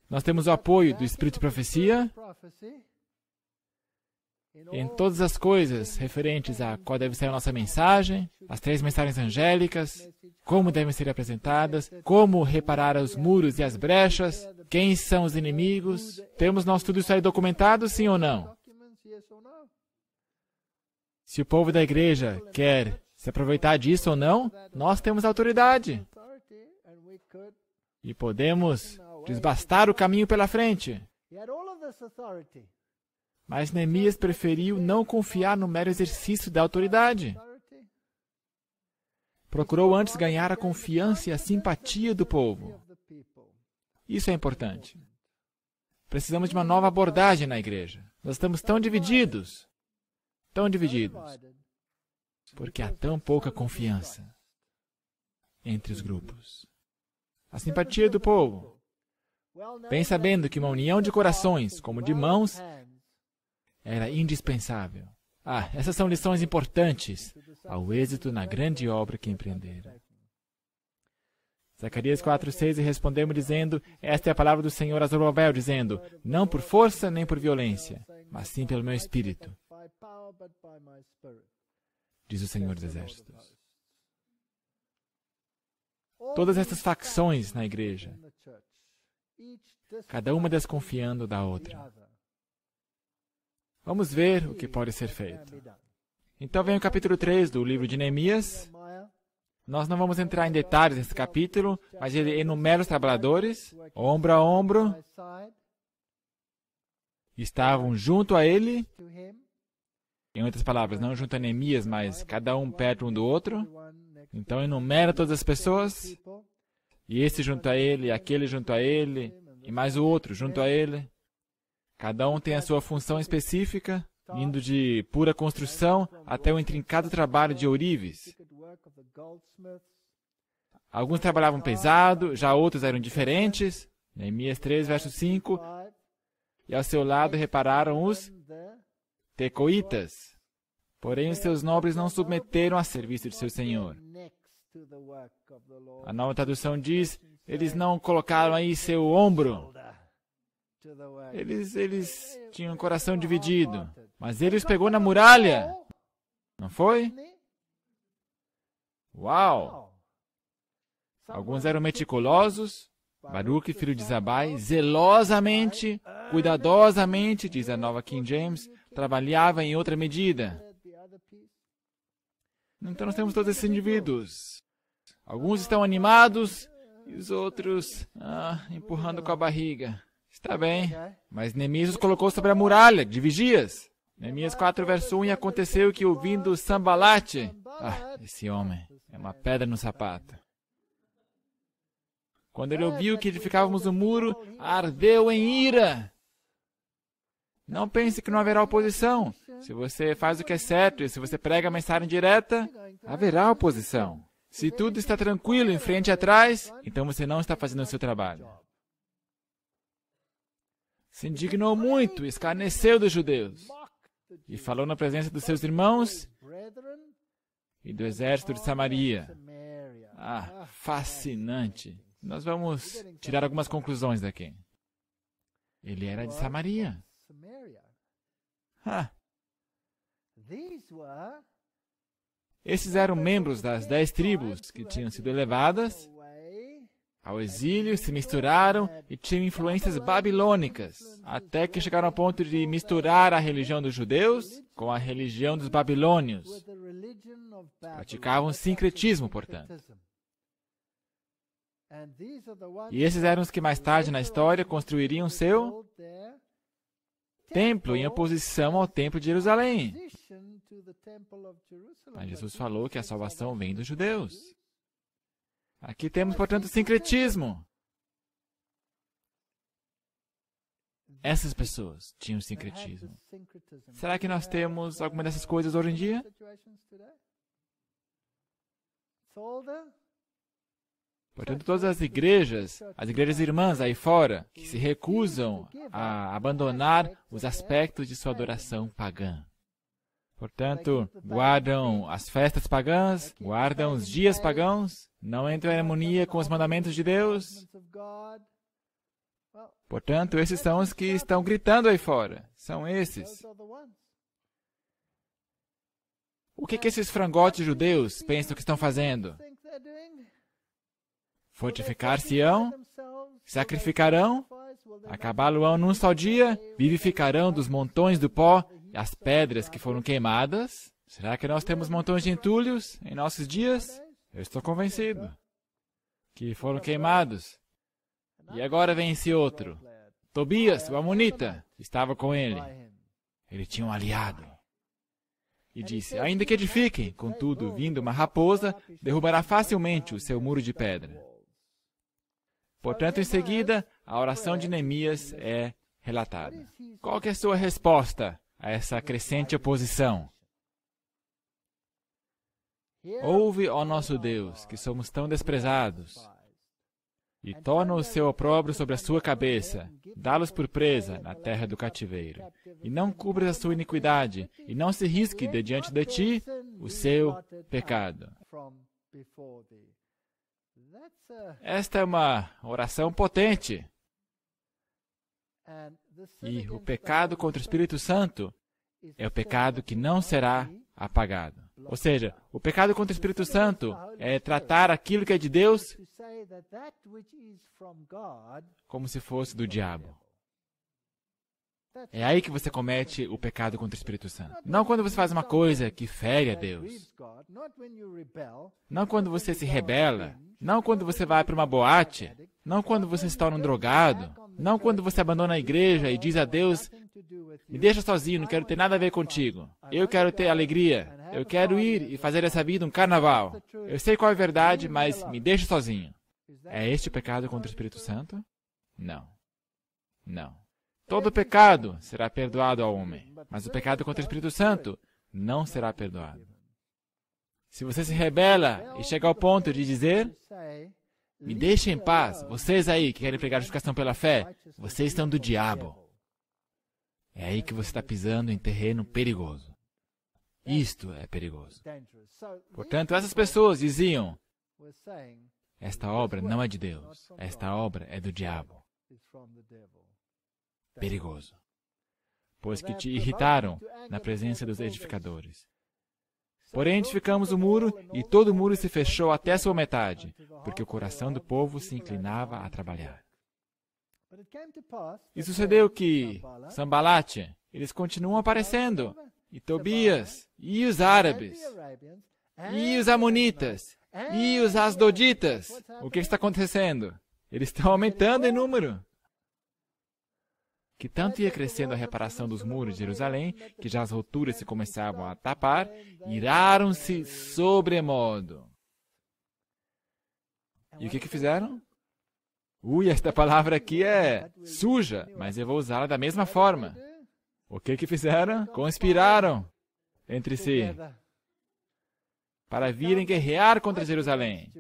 Nós temos o apoio do Espírito de Profecia em todas as coisas referentes a qual deve ser a nossa mensagem, as 3 mensagens angélicas, como devem ser apresentadas, como reparar os muros e as brechas, quem são os inimigos. Temos nós tudo isso aí documentado, sim ou não? Se o povo da igreja quer se aproveitar disso ou não, nós temos autoridade. E podemos desbastar o caminho pela frente. Mas Neemias preferiu não confiar no mero exercício da autoridade. Procurou antes ganhar a confiança e a simpatia do povo. Isso é importante. Precisamos de uma nova abordagem na igreja. Nós estamos tão divididos, porque há tão pouca confiança entre os grupos. a simpatia do povo, bem sabendo que uma união de corações, como de mãos, era indispensável. Essas são lições importantes ao êxito na grande obra que empreenderam. Zacarias 4:6, e respondeu-me dizendo, esta é a palavra do Senhor a Zorobabel, dizendo, não por força nem por violência, mas sim pelo meu Espírito, diz o Senhor dos Exércitos. Todas essas facções na igreja, cada uma desconfiando da outra. Vamos ver o que pode ser feito. Então vem o capítulo 3 do livro de Neemias. Nós não vamos entrar em detalhes nesse capítulo, mas ele enumera os trabalhadores, ombro a ombro, estavam junto a ele, em outras palavras, não junto a Neemias, mas cada um perto um do outro. Então enumera todas as pessoas, e esse junto a ele, aquele junto a ele, e mais o outro junto a ele. Cada um tem a sua função específica, indo de pura construção até o intrincado trabalho de ourives. Alguns trabalhavam pesado, já outros eram diferentes. Neemias 3, verso 5. E ao seu lado repararam os tecoitas. Porém, os seus nobres não submeteram a serviço de seu senhor. A nova tradução diz, eles não colocaram aí seu ombro. Eles tinham o coração dividido. Mas ele os pegou na muralha. Não foi? Uau! Alguns eram meticulosos. Baruque, filho de Zabai, zelosamente, cuidadosamente, diz a nova King James, trabalhava em outra medida. Então nós temos todos esses indivíduos. Alguns estão animados e os outros empurrando com a barriga. Está bem, mas Neemias os colocou sobre a muralha de vigias. Neemias 4, verso 1, e aconteceu que ouvindo Sambalate, esse homem é uma pedra no sapato. Quando ele ouviu que edificávamos o muro, ardeu em ira. Não pense que não haverá oposição. Se você faz o que é certo e se você prega a mensagem direta, haverá oposição. Se tudo está tranquilo em frente e atrás, então você não está fazendo o seu trabalho. Se indignou muito, escarneceu dos judeus e falou na presença dos seus irmãos e do exército de Samaria. Fascinante. Nós vamos tirar algumas conclusões daqui. Ele era de Samaria. Esses eram membros das 10 tribos que tinham sido elevadas ao exílio, se misturaram e tinham influências babilônicas, até que chegaram ao ponto de misturar a religião dos judeus com a religião dos babilônios. Praticavam sincretismo, portanto. E esses eram os que mais tarde na história construiriam seu templo em oposição ao templo de Jerusalém. Mas Jesus falou que a salvação vem dos judeus. Aqui temos, portanto, sincretismo. Essas pessoas tinham sincretismo. Será que nós temos alguma dessas coisas hoje em dia? Portanto, todas as igrejas irmãs aí fora, que se recusam a abandonar os aspectos de sua adoração pagã. Portanto, guardam as festas pagãs, guardam os dias pagãos, não entram em harmonia com os mandamentos de Deus. Portanto, esses são os que estão gritando aí fora. São esses. O que esses frangotes judeus pensam que estão fazendo? Fortificar-se-ão? Sacrificarão? Acabá-lo-ão num só dia? Vivificarão dos montões do pó e as pedras que foram queimadas? Será que nós temos montões de entulhos em nossos dias? Eu estou convencido que foram queimados. E agora vem esse outro. Tobias, o amonita, estava com ele. Ele tinha um aliado. E disse, ainda que edifiquem, contudo, vindo uma raposa, derrubará facilmente o seu muro de pedra. Portanto, em seguida, a oração de Neemias é relatada. Qual que é a sua resposta a essa crescente oposição? Ouve, ó nosso Deus, que somos tão desprezados. e torna o seu opróbrio sobre a sua cabeça, dá-los por presa na terra do cativeiro. E não cubras a sua iniquidade, e não se risque de diante de ti o seu pecado. Esta é uma oração potente. E o pecado contra o Espírito Santo é o pecado que não será apagado. Ou seja, o pecado contra o Espírito Santo é tratar aquilo que é de Deus como se fosse do diabo. É aí que você comete o pecado contra o Espírito Santo. Não quando você faz uma coisa que fere a Deus. Não quando você se rebela. Não quando você vai para uma boate. Não quando você se torna um drogado. Não quando você abandona a igreja e diz a Deus: me deixa sozinho, não quero ter nada a ver contigo. Eu quero ter alegria. Eu quero ir e fazer dessa vida um carnaval. Eu sei qual é a verdade, mas me deixa sozinho. É este o pecado contra o Espírito Santo? Não. Não. Todo pecado será perdoado ao homem, mas o pecado contra o Espírito Santo não será perdoado. Se você se rebela e chega ao ponto de dizer: me deixem em paz, vocês aí que querem pregar a justificação pela fé, vocês estão do diabo. É aí que você está pisando em terreno perigoso. Isto é perigoso. Portanto, essas pessoas diziam: esta obra não é de Deus, esta obra é do diabo. Perigoso. Pois que te irritaram na presença dos edificadores. Porém, edificamos o muro, e todo o muro se fechou até a sua metade, porque o coração do povo se inclinava a trabalhar. E sucedeu que Sambalate, eles continuam aparecendo, e Tobias, e os árabes, e os amonitas, e os asdoditas. O que está acontecendo? Eles estão aumentando em número. Que tanto ia crescendo a reparação dos muros de Jerusalém, que já as rupturas se começavam a tapar, iraram-se sobremodo. E o que fizeram? Esta palavra aqui é suja, mas eu vou usá-la da mesma forma. O que fizeram? Conspiraram entre si para virem guerrear contra Jerusalém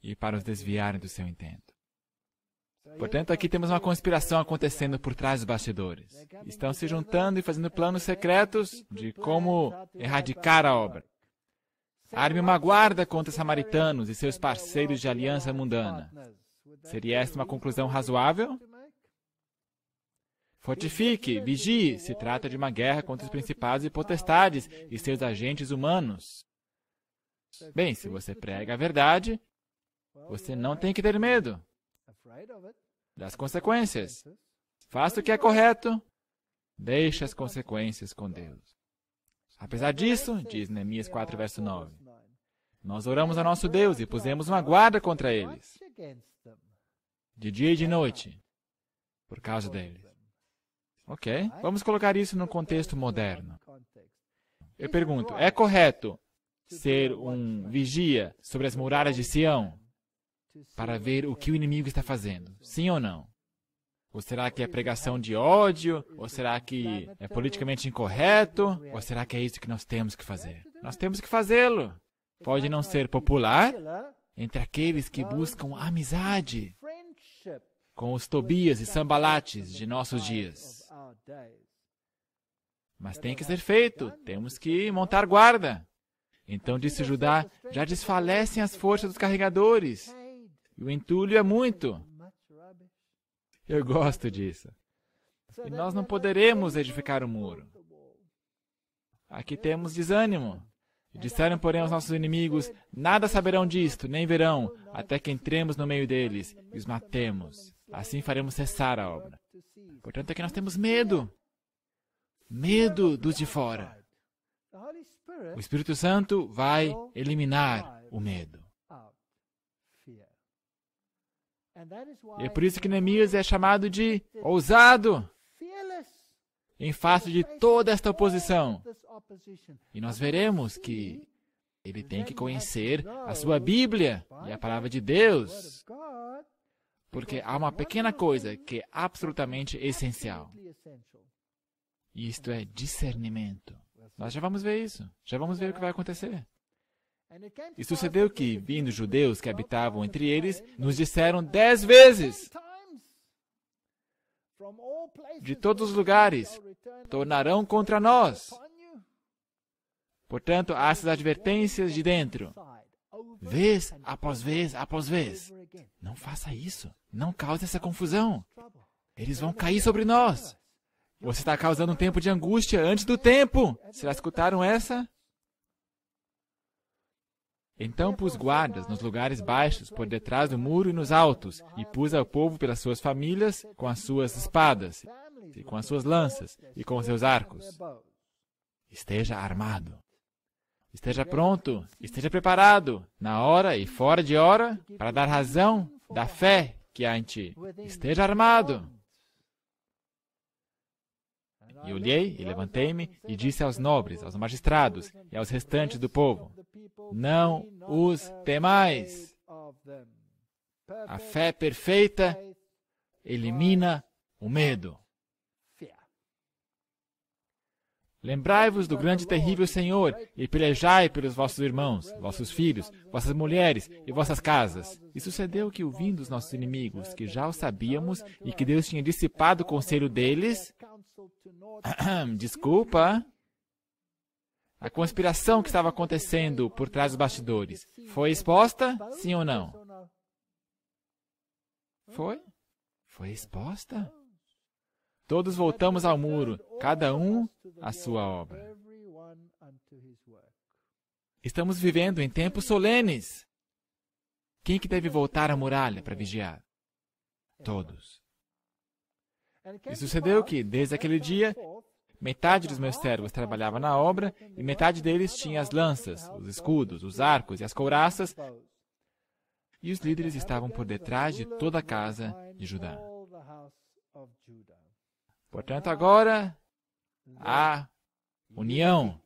e para os desviarem do seu intento. Portanto, aqui temos uma conspiração acontecendo por trás dos bastidores. Estão se juntando e fazendo planos secretos de como erradicar a obra. Arme uma guarda contra os samaritanos e seus parceiros de aliança mundana. Seria esta uma conclusão razoável? Fortifique, vigie, se trata de uma guerra contra os principados e potestades e seus agentes humanos. Bem, se você prega a verdade, você não tem que ter medo das consequências. Faça o que é correto, deixe as consequências com Deus. Apesar disso, diz Neemias 4, verso 9, nós oramos a nosso Deus e pusemos uma guarda contra eles, de dia e de noite, por causa deles. Ok, vamos colocar isso no contexto moderno. Eu pergunto, é correto ser um vigia sobre as muralhas de Sião para ver o que o inimigo está fazendo? Sim ou não? Ou será que é pregação de ódio? Ou será que é politicamente incorreto? Ou será que é isso que nós temos que fazer? Nós temos que fazê-lo. Pode não ser popular entre aqueles que buscam amizade com os Tobias e Sambalates de nossos dias. Mas tem que ser feito. Temos que montar guarda. Então disse Judá, já desfalecem as forças dos carregadores. E o entulho é muito. Eu gosto disso. E nós não poderemos edificar o muro. Aqui temos desânimo. E disseram, porém, aos nossos inimigos, nada saberão disto, nem verão, até que entremos no meio deles e os matemos. Assim faremos cessar a obra. Portanto, aqui nós temos medo. Medo dos de fora. O Espírito Santo vai eliminar o medo. E é por isso que Neemias é chamado de ousado, em face de toda esta oposição. E nós veremos que ele tem que conhecer a sua Bíblia e a palavra de Deus, porque há uma pequena coisa que é absolutamente essencial. E isto é discernimento. Nós já vamos ver isso. Já vamos ver o que vai acontecer. E sucedeu que, vindo judeus que habitavam entre eles, nos disseram 10 vezes, de todos os lugares, tornarão contra nós. Portanto, há essas advertências de dentro. Vez após vez após vez. Não faça isso. Não cause essa confusão. Eles vão cair sobre nós. Você está causando um tempo de angústia antes do tempo. Já escutaram essa? Então pus guardas nos lugares baixos, por detrás do muro e nos altos, e pus ao povo pelas suas famílias, com as suas espadas, e com as suas lanças, e com os seus arcos. Esteja armado. Esteja pronto, esteja preparado, na hora e fora de hora, para dar razão da fé que há em ti. Esteja armado. E olhei e levantei-me e disse aos nobres, aos magistrados e aos restantes do povo: não os temais. A fé perfeita elimina o medo. Lembrai-vos do grande e terrível Senhor, e pelejai pelos vossos irmãos, vossos filhos, vossas mulheres e vossas casas. E sucedeu que, ouvindo os nossos inimigos, que já o sabíamos, e que Deus tinha dissipado o conselho deles, desculpa, a conspiração que estava acontecendo por trás dos bastidores, foi exposta, sim ou não? Foi? Foi exposta? Todos voltamos ao muro, cada um à sua obra. Estamos vivendo em tempos solenes. Quem que deve voltar à muralha para vigiar? Todos. E sucedeu que, desde aquele dia, metade dos meus servos trabalhava na obra e metade deles tinha as lanças, os escudos, os arcos e as couraças, e os líderes estavam por detrás de toda a casa de Judá. Portanto, agora, há união.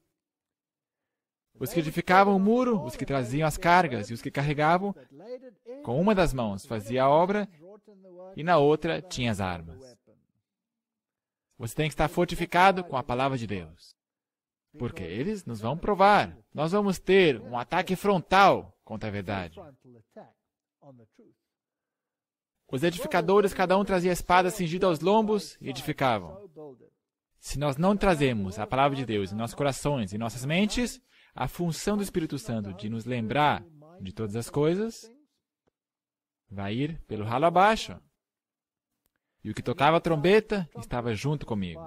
Os que edificavam o muro, os que traziam as cargas e os que carregavam, com uma das mãos fazia a obra e na outra tinha as armas. Você tem que estar fortificado com a palavra de Deus. Porque eles nos vão provar. Nós vamos ter um ataque frontal contra a verdade. Os edificadores, cada um trazia a espada cingida aos lombos e edificavam. Se nós não trazemos a palavra de Deus em nossos corações e nossas mentes, a função do Espírito Santo de nos lembrar de todas as coisas vai ir pelo ralo abaixo. E o que tocava a trombeta estava junto comigo.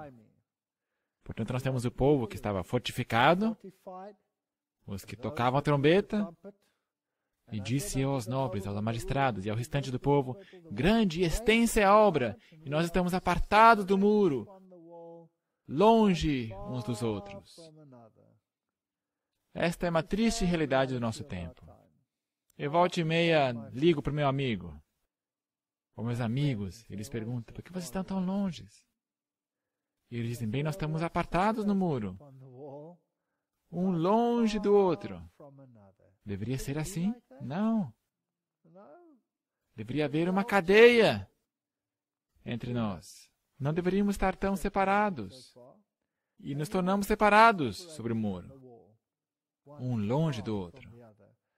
Portanto, nós temos o povo que estava fortificado, os que tocavam a trombeta. E disse eu aos nobres, aos magistrados e ao restante do povo: grande e extensa é a obra, e nós estamos apartados do muro, longe uns dos outros. Esta é uma triste realidade do nosso tempo. Eu volta e meia ligo para o meu amigo, ou meus amigos, eles perguntam: por que vocês estão tão longe? E eles dizem: bem, nós estamos apartados no muro, um longe do outro. Deveria ser assim? Não. Deveria haver uma cadeia entre nós. Não deveríamos estar tão separados. E nos tornamos separados sobre o muro, um longe do outro.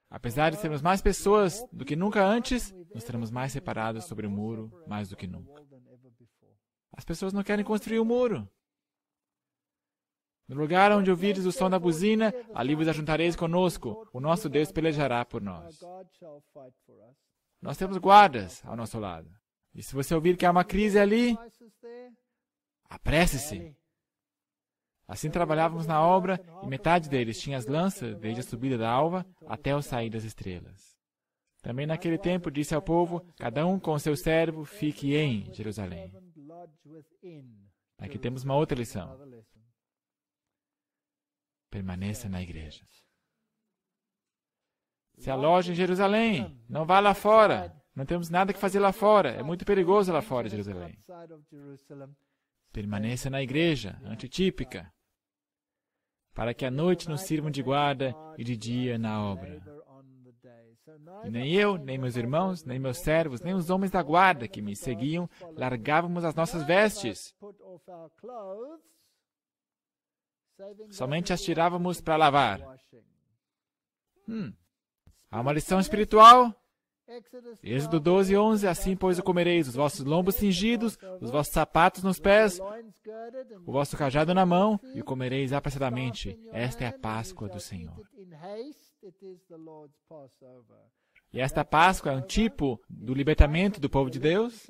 Apesar de sermos mais pessoas do que nunca antes, nos teremos mais separados sobre o muro mais do que nunca. As pessoas não querem construir o muro. No lugar onde ouvires o som da buzina, ali vos ajuntareis conosco. O nosso Deus pelejará por nós. Nós temos guardas ao nosso lado. E se você ouvir que há uma crise ali, apresse-se. Assim trabalhávamos na obra, e metade deles tinha as lanças, desde a subida da alva até o sair das estrelas. Também naquele tempo disse ao povo: cada um com o seu servo fique em Jerusalém. Aqui temos uma outra lição. Permaneça na igreja. Se aloje em Jerusalém. Não vá lá fora. Não temos nada que fazer lá fora. É muito perigoso lá fora de Jerusalém. Permaneça na igreja, antitípica, para que à noite nos sirvam de guarda e de dia na obra. E nem eu, nem meus irmãos, nem meus servos, nem os homens da guarda que me seguiam, largávamos as nossas vestes. Somente as tirávamos para lavar. Há uma lição espiritual. Êxodo 12, 11. Assim, pois, o comereis, os vossos lombos cingidos, os vossos sapatos nos pés, o vosso cajado na mão, e o comereis apressadamente. Esta é a Páscoa do Senhor. E esta Páscoa é um tipo do libertamento do povo de Deus.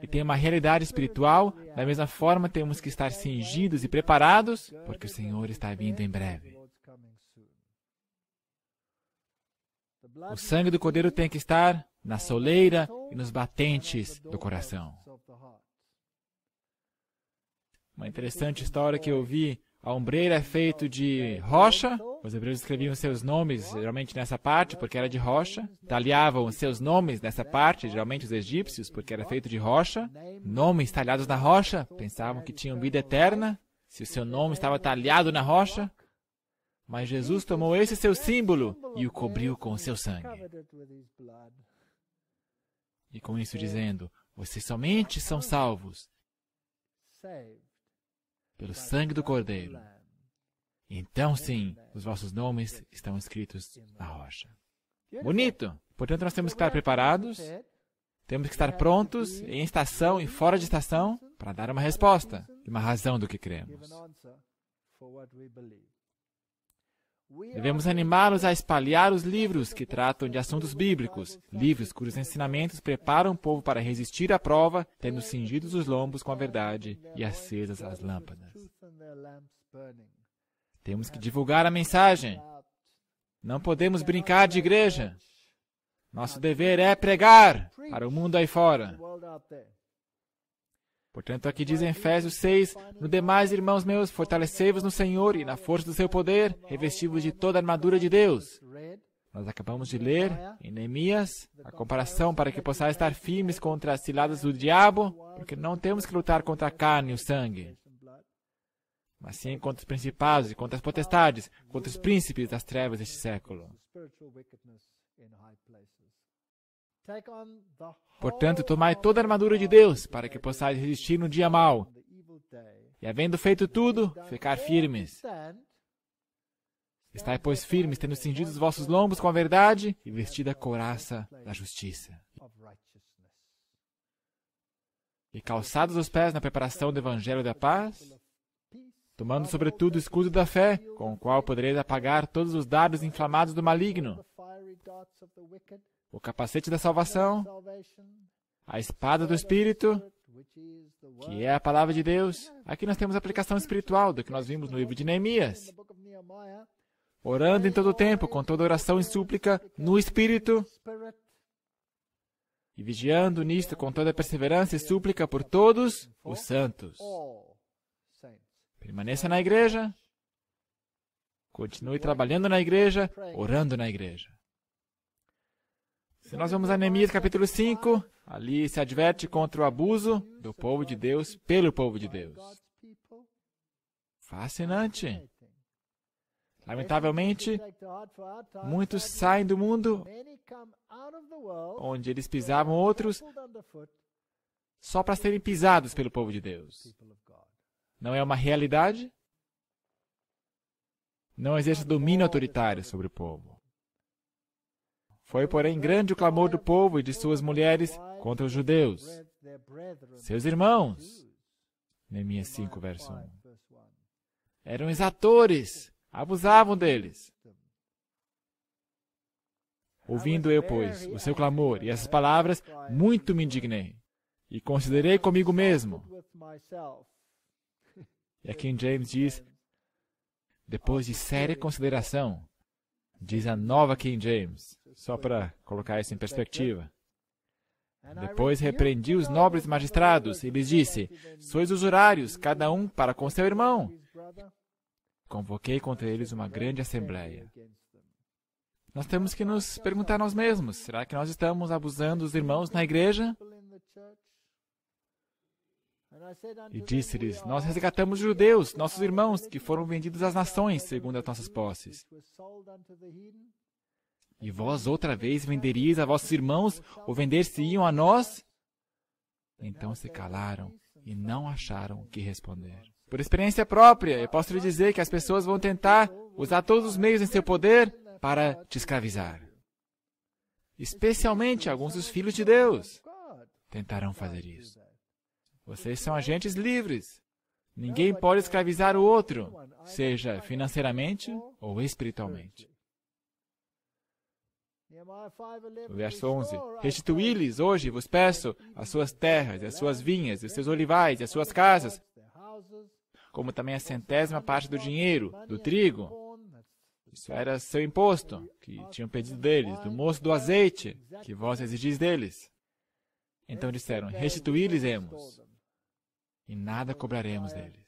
E tem uma realidade espiritual. Da mesma forma, temos que estar cingidos e preparados, porque o Senhor está vindo em breve. O sangue do Cordeiro tem que estar na soleira e nos batentes do coração. Uma interessante história que eu vi. A ombreira é feita de rocha. Os hebreus escreviam seus nomes, geralmente nessa parte, porque era de rocha. Talhavam os seus nomes nessa parte, geralmente os egípcios, porque era feito de rocha. Nomes talhados na rocha, pensavam que tinham vida eterna, se o seu nome estava talhado na rocha. Mas Jesus tomou esse seu símbolo e o cobriu com o seu sangue. E com isso dizendo, vocês somente são salvos pelo sangue do Cordeiro. Então sim, os vossos nomes estão escritos na rocha. Bonito! Portanto, nós temos que estar preparados, temos que estar prontos, em estação e fora de estação, para dar uma resposta e uma razão do que cremos. Devemos animá-los a espalhar os livros que tratam de assuntos bíblicos, livros cujos ensinamentos preparam o povo para resistir à prova, tendo cingidos os lombos com a verdade e acesas as lâmpadas. Temos que divulgar a mensagem. Não podemos brincar de igreja. Nosso dever é pregar para o mundo aí fora. Portanto, aqui diz em Efésios 6, no demais, irmãos meus, fortalecei-vos no Senhor e na força do seu poder, revesti-vos de toda a armadura de Deus. Nós acabamos de ler em Neemias a comparação para que possais estar firmes contra as ciladas do diabo, porque não temos que lutar contra a carne e o sangue, mas sim contra os principados e contra as potestades, contra os príncipes das trevas deste século. Portanto, tomai toda a armadura de Deus, para que possais resistir no dia mau. E havendo feito tudo, ficar firmes. Estai, pois, firmes, tendo cingido os vossos lombos com a verdade e vestida a couraça da justiça. E calçados os pés na preparação do evangelho da paz, tomando sobretudo o escudo da fé, com o qual podereis apagar todos os dardos inflamados do maligno, o capacete da salvação, a espada do Espírito, que é a palavra de Deus. Aqui nós temos a aplicação espiritual do que nós vimos no livro de Neemias. Orando em todo o tempo, com toda oração e súplica, no Espírito, e vigiando nisto com toda perseverança e súplica por todos os santos. Permaneça na igreja, continue trabalhando na igreja, orando na igreja. Se nós vamos a Neemias capítulo 5, ali se adverte contra o abuso do povo de Deus pelo povo de Deus. Fascinante. Lamentavelmente, muitos saem do mundo onde eles pisavam outros só para serem pisados pelo povo de Deus. Não é uma realidade? Não existe domínio autoritário sobre o povo. Foi, porém, grande o clamor do povo e de suas mulheres contra os judeus, seus irmãos. Neemias 5, verso 1. Eram exatores, abusavam deles. Ouvindo eu, pois, o seu clamor e essas palavras, muito me indignei, e considerei comigo mesmo. E aqui em James diz, depois de séria consideração, diz a nova King James, só para colocar isso em perspectiva. Depois repreendi os nobres magistrados e lhes disse, sois usurários, cada um para com seu irmão. Convoquei contra eles uma grande assembleia. Nós temos que nos perguntar a nós mesmos, será que nós estamos abusando dos irmãos na igreja? E disse-lhes, nós resgatamos os judeus, nossos irmãos, que foram vendidos às nações, segundo as nossas posses. E vós outra vez venderíeis a vossos irmãos, ou vender-se-iam a nós? Então se calaram e não acharam o que responder. Por experiência própria, eu posso lhe dizer que as pessoas vão tentar usar todos os meios em seu poder para te escravizar. Especialmente alguns dos filhos de Deus tentarão fazer isso. Vocês são agentes livres. Ninguém pode escravizar o outro, seja financeiramente ou espiritualmente. O verso 11. Restituí-lhes hoje, vos peço, as suas terras, as suas vinhas, os seus olivais, as suas casas, como também a 100ª parte do dinheiro, do trigo. Isso era seu imposto, que tinham pedido deles, do moço do azeite, que vós exigis deles. Então disseram, restituí-lhes-emos, e nada cobraremos deles.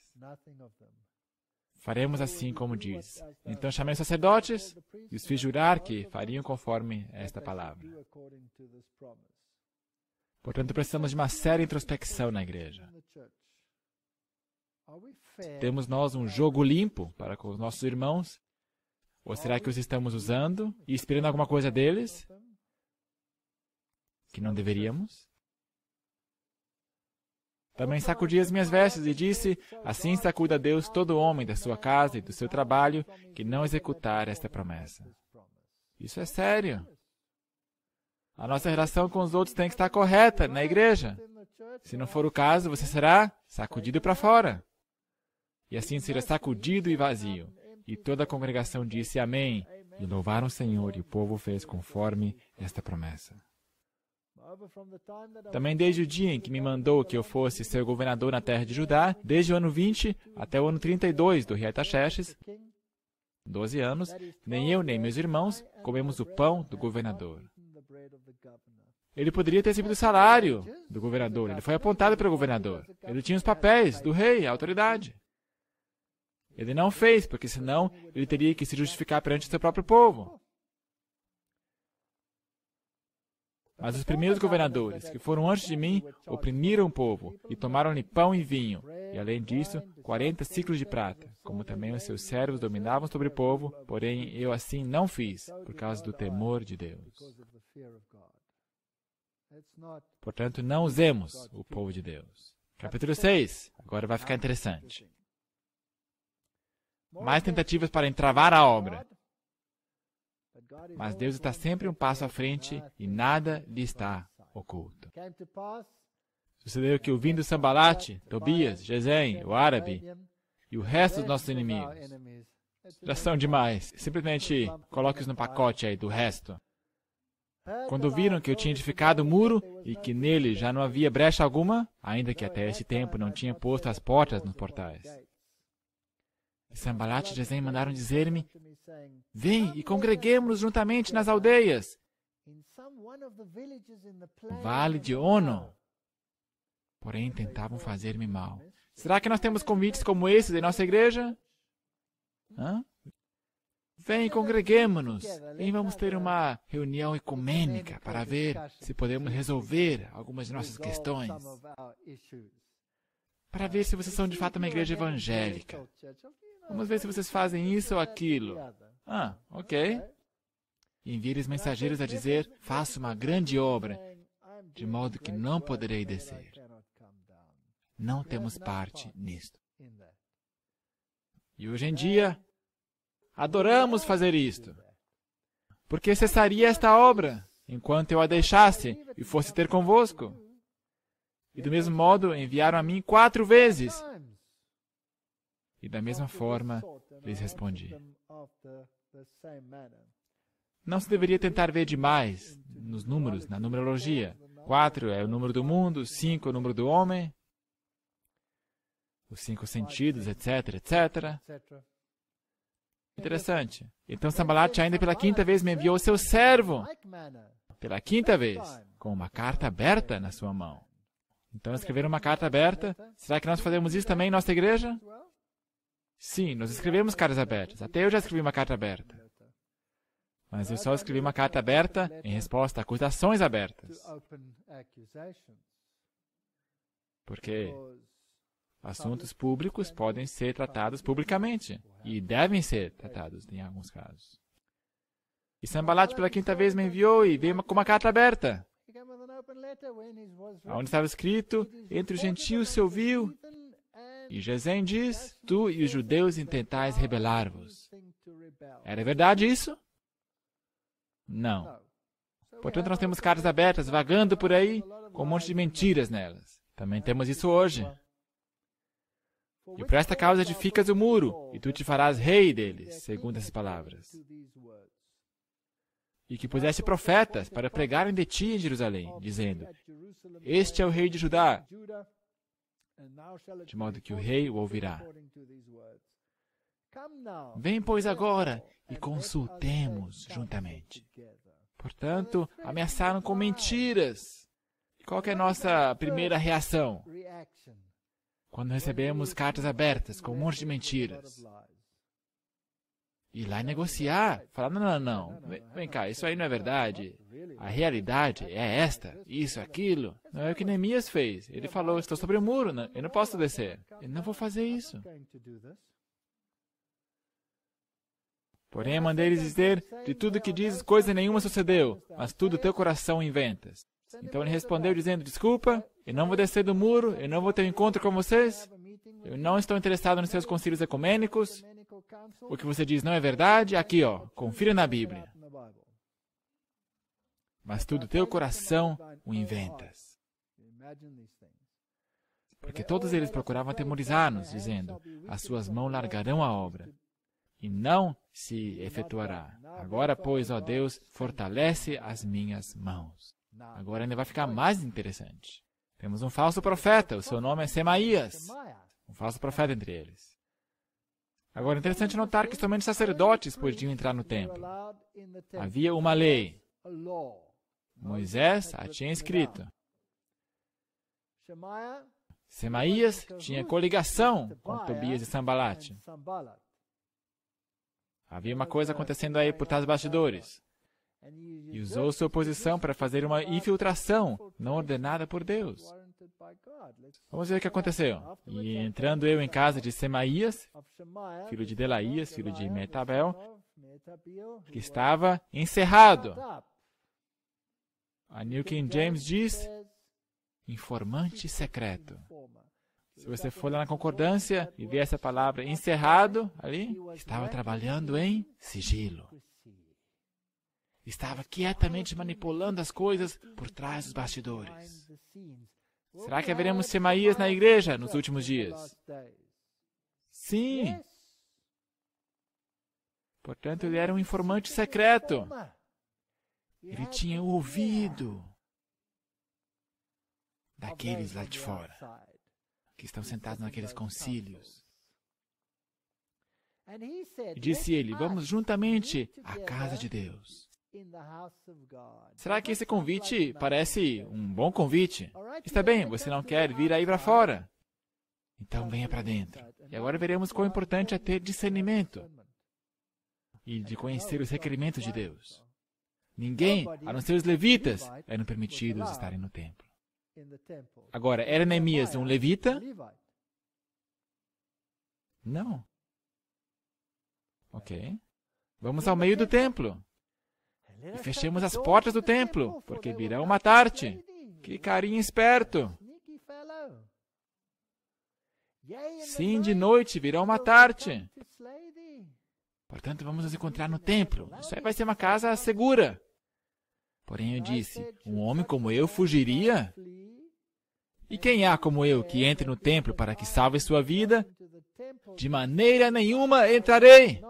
Faremos assim como diz. Então chamei os sacerdotes e os fiz jurar que fariam conforme esta palavra. Portanto, precisamos de uma séria introspecção na igreja. Temos nós um jogo limpo para com os nossos irmãos? Ou será que os estamos usando e esperando alguma coisa deles que não deveríamos? Também sacudi as minhas vestes e disse, assim sacuda Deus todo homem da sua casa e do seu trabalho que não executar esta promessa. Isso é sério. A nossa relação com os outros tem que estar correta na igreja. Se não for o caso, você será sacudido para fora. E assim será sacudido e vazio. E toda a congregação disse amém. E louvaram o Senhor, e o povo fez conforme esta promessa. Também desde o dia em que me mandou que eu fosse seu governador na terra de Judá, desde o ano 20 até o ano 32 do rei Artaxerxes, 12 anos, nem eu nem meus irmãos comemos o pão do governador. Ele poderia ter recebido o salário do governador, ele foi apontado pelo governador. Ele tinha os papéis do rei, a autoridade. Ele não fez, porque senão ele teria que se justificar perante o seu próprio povo. Mas os primeiros governadores, que foram antes de mim, oprimiram o povo e tomaram-lhe pão e vinho, e além disso, 40 ciclos de prata, como também os seus servos dominavam sobre o povo, porém eu assim não fiz, por causa do temor de Deus. Portanto, não usemos o povo de Deus. Capítulo 6, agora vai ficar interessante. Mais tentativas para entravar a obra. Mas Deus está sempre um passo à frente e nada lhe está oculto. Sucedeu que, ouvindo Sambalate, Tobias, Gesem, o árabe e o resto dos nossos inimigos, já são demais. Simplesmente coloque-os no pacote aí do resto. Quando viram que eu tinha edificado o muro e que nele já não havia brecha alguma, ainda que até esse tempo não tinha posto as portas nos portais. E Sambalate e Gesem mandaram dizer-me, vem e congreguemos-nos juntamente nas aldeias, no vale de Ono. Porém, tentavam fazer-me mal. Será que nós temos convites como esses em nossa igreja? Vem e congreguemos-nos e vamos ter uma reunião ecumênica para ver se podemos resolver algumas de nossas questões. Para ver se vocês são de fato uma igreja evangélica. Vamos ver se vocês fazem isso ou aquilo. Ok. E envie-lhes mensageiros a dizer, faço uma grande obra, de modo que não poderei descer. Não temos parte nisto. E hoje em dia, adoramos fazer isto. Porque cessaria esta obra, enquanto eu a deixasse e fosse ter convosco. E do mesmo modo, enviaram a mim 4 vezes. E da mesma forma, lhes respondi. Não se deveria tentar ver demais nos números, na numerologia. 4 é o número do mundo, 5 é o número do homem, os 5 sentidos, etc, etc. Interessante. Então Sambalate ainda pela 5ª vez me enviou o seu servo. Pela 5ª vez, com uma carta aberta na sua mão. Então escreveram uma carta aberta. Será que nós fazemos isso também em nossa igreja? Sim, nós escrevemos cartas abertas. Até eu já escrevi uma carta aberta. Mas eu só escrevi uma carta aberta em resposta a acusações abertas. Porque assuntos públicos podem ser tratados publicamente. E devem ser tratados em alguns casos. E Sambalate pela 5ª vez me enviou e veio com uma carta aberta. Onde estava escrito, entre os gentios se ouviu. E Gesem diz, tu e os judeus intentais rebelar-vos. Era verdade isso? Não. Portanto, nós temos cartas abertas vagando por aí com um monte de mentiras nelas. Também temos isso hoje. E por esta causa edificas o muro, e tu te farás rei deles, segundo essas palavras. E que puseste profetas para pregarem de ti em Jerusalém, dizendo: Este é o rei de Judá, de modo que o rei o ouvirá. Vem, pois, agora e consultemos juntamente. Portanto, ameaçaram com mentiras. E qual que é a nossa primeira reação? Quando recebemos cartas abertas com um monte de mentiras. Ir lá e negociar. Falar, não. Vem cá, isso aí não é verdade. A realidade é esta, isso, aquilo. Não é o que Neemias fez. Ele falou, estou sobre o muro, eu não posso descer. Eu não vou fazer isso. Porém, mandei-lhes dizer, de tudo que dizes, coisa nenhuma sucedeu, mas tudo teu coração inventas. Então ele respondeu dizendo, desculpa, eu não vou descer do muro, eu não vou ter um encontro com vocês, eu não estou interessado nos seus concílios ecumênicos, o que você diz não é verdade, aqui ó, confira na Bíblia. Mas tudo teu coração o inventas. Porque todos eles procuravam atemorizar-nos, dizendo, as suas mãos largarão a obra, e não se efetuará. Agora, pois, ó Deus, fortalece as minhas mãos. Agora ainda vai ficar mais interessante. Temos um falso profeta, o seu nome é Semaías. Um falso profeta entre eles. Agora, é interessante notar que somente sacerdotes podiam entrar no templo. Havia uma lei. Moisés a tinha escrito. Semaías tinha coligação com Tobias e Sambalate. Havia uma coisa acontecendo aí por trás dos bastidores. E usou sua posição para fazer uma infiltração não ordenada por Deus. Vamos ver o que aconteceu. E entrando eu em casa de Semaías, filho de Delaías, filho de Metabel, que estava encerrado. A New King James diz, informante secreto. Se você for lá na concordância e ver essa palavra encerrado ali, estava trabalhando em sigilo. Estava quietamente manipulando as coisas por trás dos bastidores. Será que haveremos Semaías na igreja nos últimos dias? Sim. Portanto, ele era um informante secreto. Ele tinha ouvido daqueles lá de fora, que estão sentados naqueles concílios. E disse ele, vamos juntamente à casa de Deus. Será que esse convite parece um bom convite? Está bem, você não quer vir aí para fora? Então venha para dentro. E agora veremos quão importante é ter discernimento e de conhecer os requerimentos de Deus. Ninguém, a não ser os levitas, eram permitidos estarem no templo. Agora, era Neemias um levita? Não. Ok. Vamos ao meio do templo. E fechemos as portas do templo, porque virão matar-te. Que carinha esperto. Sim, de noite virão matar-te. Portanto, vamos nos encontrar no templo. Isso aí vai ser uma casa segura. Porém, eu disse, um homem como eu fugiria? E quem há como eu que entre no templo para que salve sua vida? De maneira nenhuma entrarei.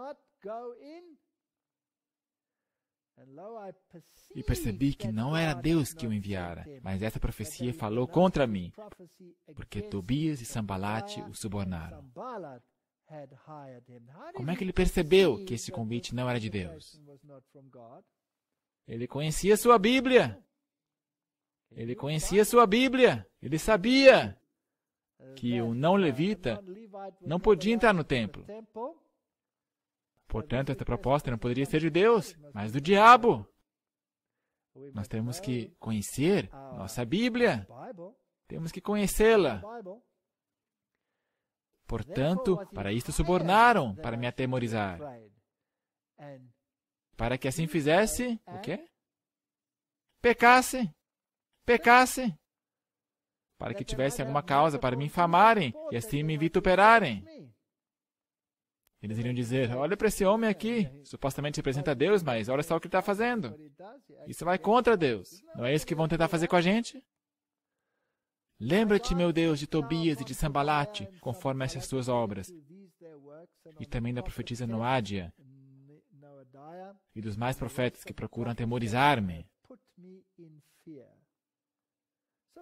E percebi que não era Deus que o enviara, mas essa profecia falou contra mim, porque Tobias e Sambalate o subornaram. Como é que ele percebeu que esse convite não era de Deus? Ele conhecia sua Bíblia. Ele conhecia sua Bíblia. Ele sabia que um não-levita não podia entrar no templo. Portanto, esta proposta não poderia ser de Deus, mas do diabo. Nós temos que conhecer nossa Bíblia. Temos que conhecê-la. Portanto, para isto subornaram, para me atemorizar. Para que assim fizesse, o quê? Pecasse. Para que tivesse alguma causa para me infamarem e assim me vituperarem. Eles iriam dizer, olha para esse homem aqui, supostamente representa Deus, mas olha só o que ele está fazendo. Isso vai contra Deus. Não é isso que vão tentar fazer com a gente? Lembra-te, meu Deus, de Tobias e de Sambalate, conforme essas suas obras. E também da profetisa Noádia e dos mais profetas que procuram atemorizar-me.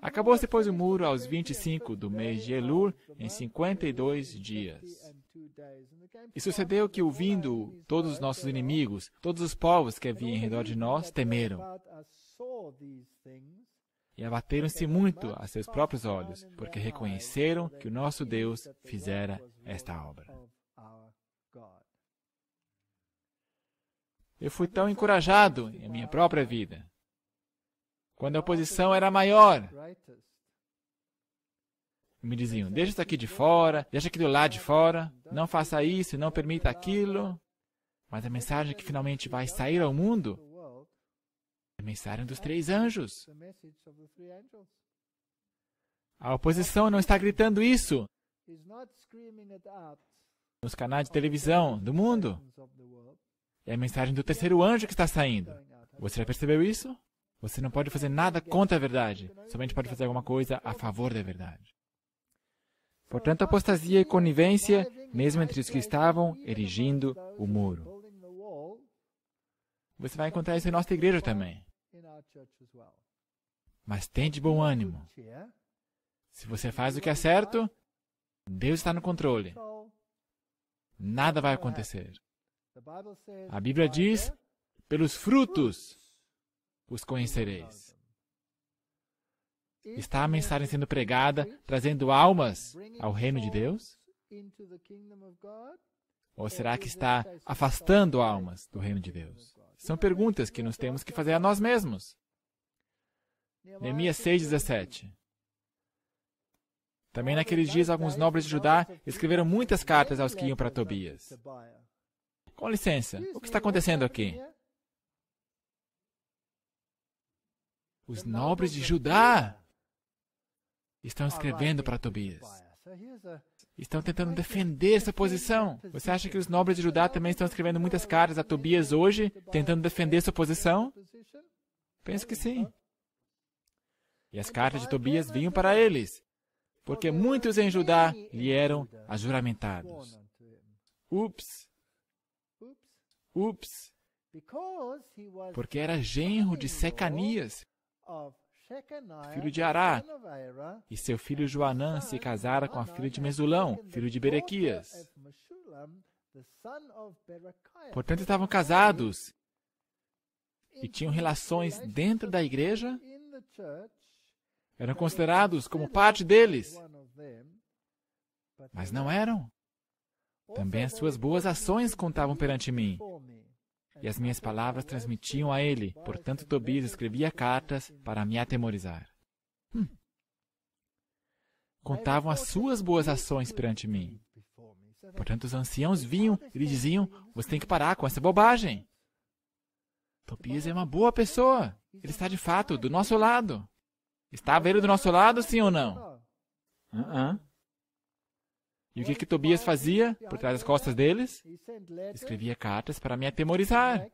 Acabou-se, pois, o muro aos 25 do mês de Elul, em 52 dias. E sucedeu que, ouvindo todos os nossos inimigos, todos os povos que havia em redor de nós, temeram. E abateram-se muito a seus próprios olhos, porque reconheceram que o nosso Deus fizera esta obra. Eu fui tão encorajado em minha própria vida. Quando a oposição era maior, me diziam, deixa isso aqui de fora, deixa aquilo lá de fora, não faça isso, não permita aquilo. Mas a mensagem que finalmente vai sair ao mundo é a mensagem dos 3 anjos. A oposição não está gritando isso nos canais de televisão do mundo. É a mensagem do 3º anjo que está saindo. Você já percebeu isso? Você não pode fazer nada contra a verdade, somente pode fazer alguma coisa a favor da verdade. Portanto, apostasia e conivência, mesmo entre os que estavam erigindo o muro. Você vai encontrar isso em nossa igreja também. Mas tem de bom ânimo. Se você faz o que é certo, Deus está no controle. Nada vai acontecer. A Bíblia diz, pelos frutos os conhecereis. Está a mensagem sendo pregada, trazendo almas ao reino de Deus? Ou será que está afastando almas do reino de Deus? São perguntas que nós temos que fazer a nós mesmos. Neemias 6:17. Também naqueles dias alguns nobres de Judá escreveram muitas cartas aos que iam para Tobias. Com licença, o que está acontecendo aqui? Os nobres de Judá estão escrevendo para Tobias. Estão tentando defender essa posição. Você acha que os nobres de Judá também estão escrevendo muitas cartas a Tobias hoje, tentando defender sua posição? Penso que sim. E as cartas de Tobias vinham para eles, porque muitos em Judá lhe eram ajuramentados. Ups! Ups! Porque era genro de Secanias, filho de Ará, e seu filho Joanã se casara com a filha de Mesulão, filho de Berequias. Portanto, estavam casados e tinham relações dentro da igreja, eram considerados como parte deles, mas não eram. Também as suas boas ações contavam perante mim, e as minhas palavras transmitiam a ele. Portanto, Tobias escrevia cartas para me atemorizar. Contavam as suas boas ações perante mim. Portanto, os anciãos vinham e lhe diziam, você tem que parar com essa bobagem. Tobias é uma boa pessoa. Ele está, de fato, do nosso lado. Estava ele do nosso lado, sim ou não? E o que Tobias fazia por trás das costas deles? Escrevia cartas para me atemorizar.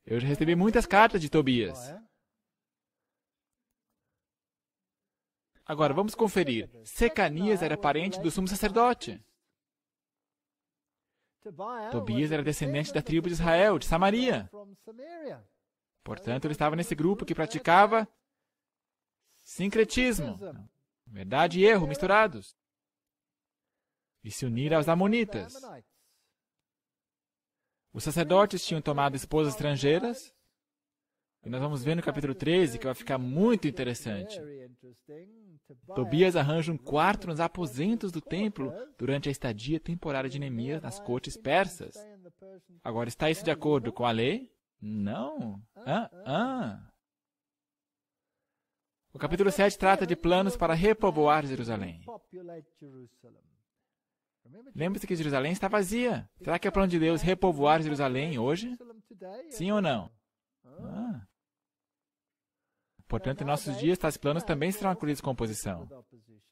Eu já recebi muitas cartas de Tobias. Agora, vamos conferir. Secanias era parente do sumo sacerdote. Tobias era descendente da tribo de Israel, de Samaria. Portanto, ele estava nesse grupo que praticava sincretismo. Verdade e erro misturados. E se unir aos amonitas. Os sacerdotes tinham tomado esposas estrangeiras. E nós vamos ver no capítulo 13 que vai ficar muito interessante. Tobias arranja um quarto nos aposentos do templo durante a estadia temporária de Neemias nas cortes persas. Agora, está isso de acordo com a lei? Não. O capítulo 7 trata de planos para repovoar Jerusalém. Lembre-se que Jerusalém está vazia. Será que é o plano de Deus repovoar Jerusalém hoje? Sim ou não? Portanto, em nossos dias, tais planos também serão acolhidos com oposição.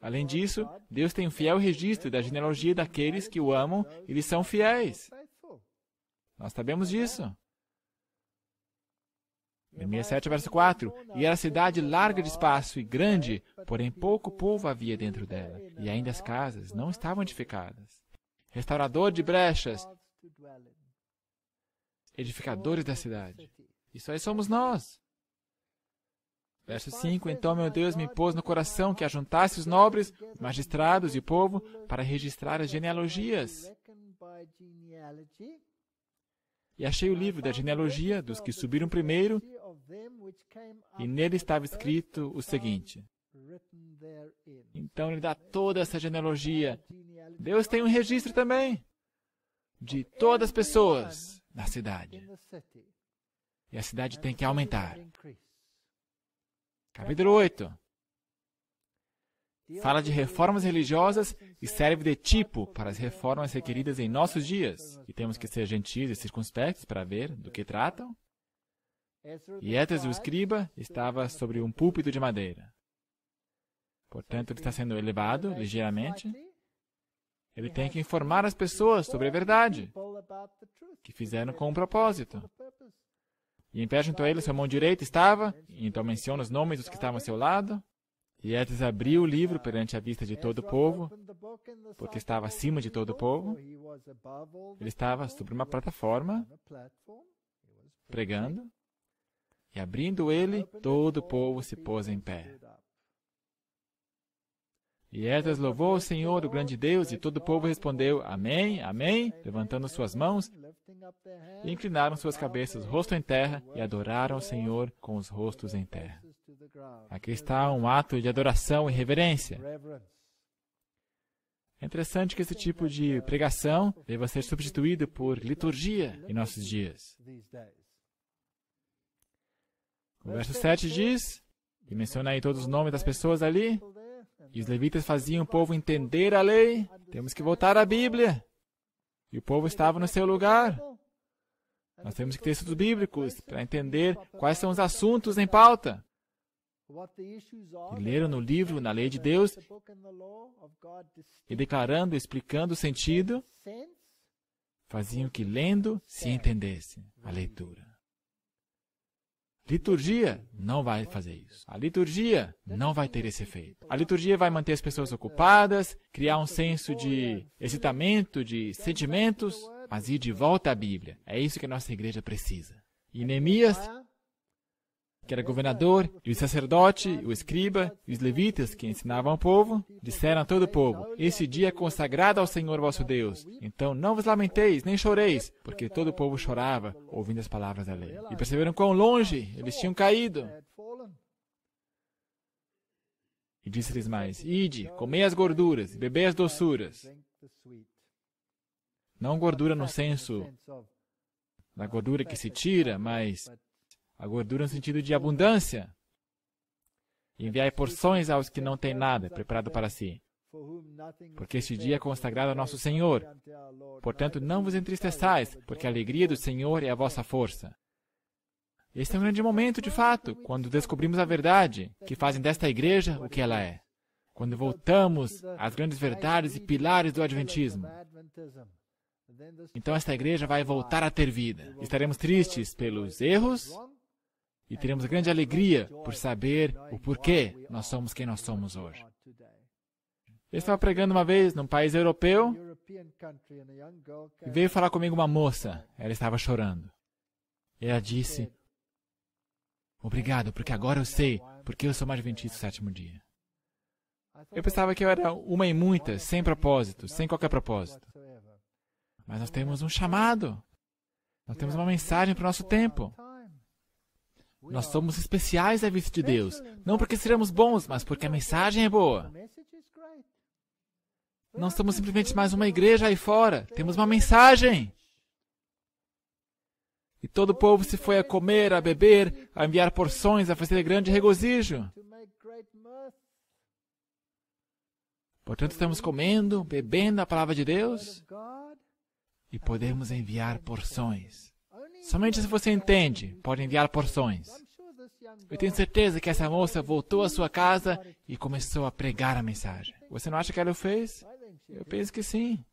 Além disso, Deus tem um fiel registro da genealogia daqueles que o amam e lhes são fiéis. Nós sabemos disso. Neemias 7, verso 4. E era cidade larga de espaço e grande, porém pouco povo havia dentro dela, e ainda as casas não estavam edificadas. Restaurador de brechas, edificadores da cidade. Isso aí somos nós. Verso 5. Então meu Deus me pôs no coração que ajuntasse os nobres, magistrados e o povo para registrar as genealogias. E achei o livro da genealogia dos que subiram primeiro, e nele estava escrito o seguinte. Então ele dá toda essa genealogia. Deus tem um registro também de todas as pessoas na cidade. E a cidade tem que aumentar. Capítulo 8. Fala de reformas religiosas e serve de tipo para as reformas requeridas em nossos dias. E temos que ser gentis e circunspectos para ver do que tratam. E Esdras, o escriba, estava sobre um púlpito de madeira. Portanto, ele está sendo elevado ligeiramente. Ele tem que informar as pessoas sobre a verdade, que fizeram com um propósito. E em pé junto a ele, sua mão direita estava, e então menciona os nomes dos que estavam ao seu lado. E Esdras abriu o livro perante a vista de todo o povo, porque estava acima de todo o povo. Ele estava sobre uma plataforma, pregando, e abrindo ele, todo o povo se pôs em pé. E Esdras louvou o Senhor, o grande Deus, e todo o povo respondeu, Amém, Amém, levantando suas mãos, e inclinaram suas cabeças, rosto em terra, e adoraram o Senhor com os rostos em terra. Aqui está um ato de adoração e reverência. É interessante que esse tipo de pregação deva ser substituído por liturgia em nossos dias. O verso 7 diz, e menciona aí todos os nomes das pessoas ali, e os levitas faziam o povo entender a lei. Temos que voltar à Bíblia. E o povo estava no seu lugar. Nós temos que ter estudos bíblicos para entender quais são os assuntos em pauta. E leram no livro, na lei de Deus, e declarando, explicando o sentido, faziam que lendo se entendesse a leitura. Liturgia não vai fazer isso. A liturgia não vai ter esse efeito. A liturgia vai manter as pessoas ocupadas, criar um senso de excitamento, de sentimentos, mas ir de volta à Bíblia. É isso que a nossa igreja precisa. E Neemias, que era governador, e o sacerdote, o escriba, e os levitas que ensinavam ao povo, disseram a todo o povo, esse dia é consagrado ao Senhor vosso Deus. Então não vos lamenteis, nem choreis, porque todo o povo chorava, ouvindo as palavras da lei. E perceberam quão longe eles tinham caído. E disse-lhes mais, ide, comei as gorduras, e bebei as doçuras. Não gordura no senso da gordura que se tira, mas a gordura no sentido de abundância. Enviai porções aos que não têm nada preparado para si. Porque este dia é consagrado ao nosso Senhor. Portanto, não vos entristeçais, porque a alegria do Senhor é a vossa força. Este é um grande momento, de fato, quando descobrimos a verdade, que fazem desta igreja o que ela é. Quando voltamos às grandes verdades e pilares do Adventismo. Então esta igreja vai voltar a ter vida. Estaremos tristes pelos erros, e teremos grande alegria por saber o porquê nós somos quem nós somos hoje. Eu estava pregando uma vez num país europeu e veio falar comigo uma moça. Ela estava chorando. E ela disse, obrigado, porque agora eu sei porque eu sou uma adventista do sétimo dia. Eu pensava que eu era uma em muitas, sem propósito, sem qualquer propósito. Mas nós temos um chamado. Nós temos uma mensagem para o nosso tempo. Nós somos especiais à vista de Deus. Não porque seremos bons, mas porque a mensagem é boa. Não somos simplesmente mais uma igreja aí fora. Temos uma mensagem. E todo o povo se foi a comer, a beber, a enviar porções, a fazer grande regozijo. Portanto, estamos comendo, bebendo a palavra de Deus e podemos enviar porções. Somente se você entende, pode enviar porções. Eu tenho certeza que essa moça voltou à sua casa e começou a pregar a mensagem. Você não acha que ela o fez? Eu penso que sim.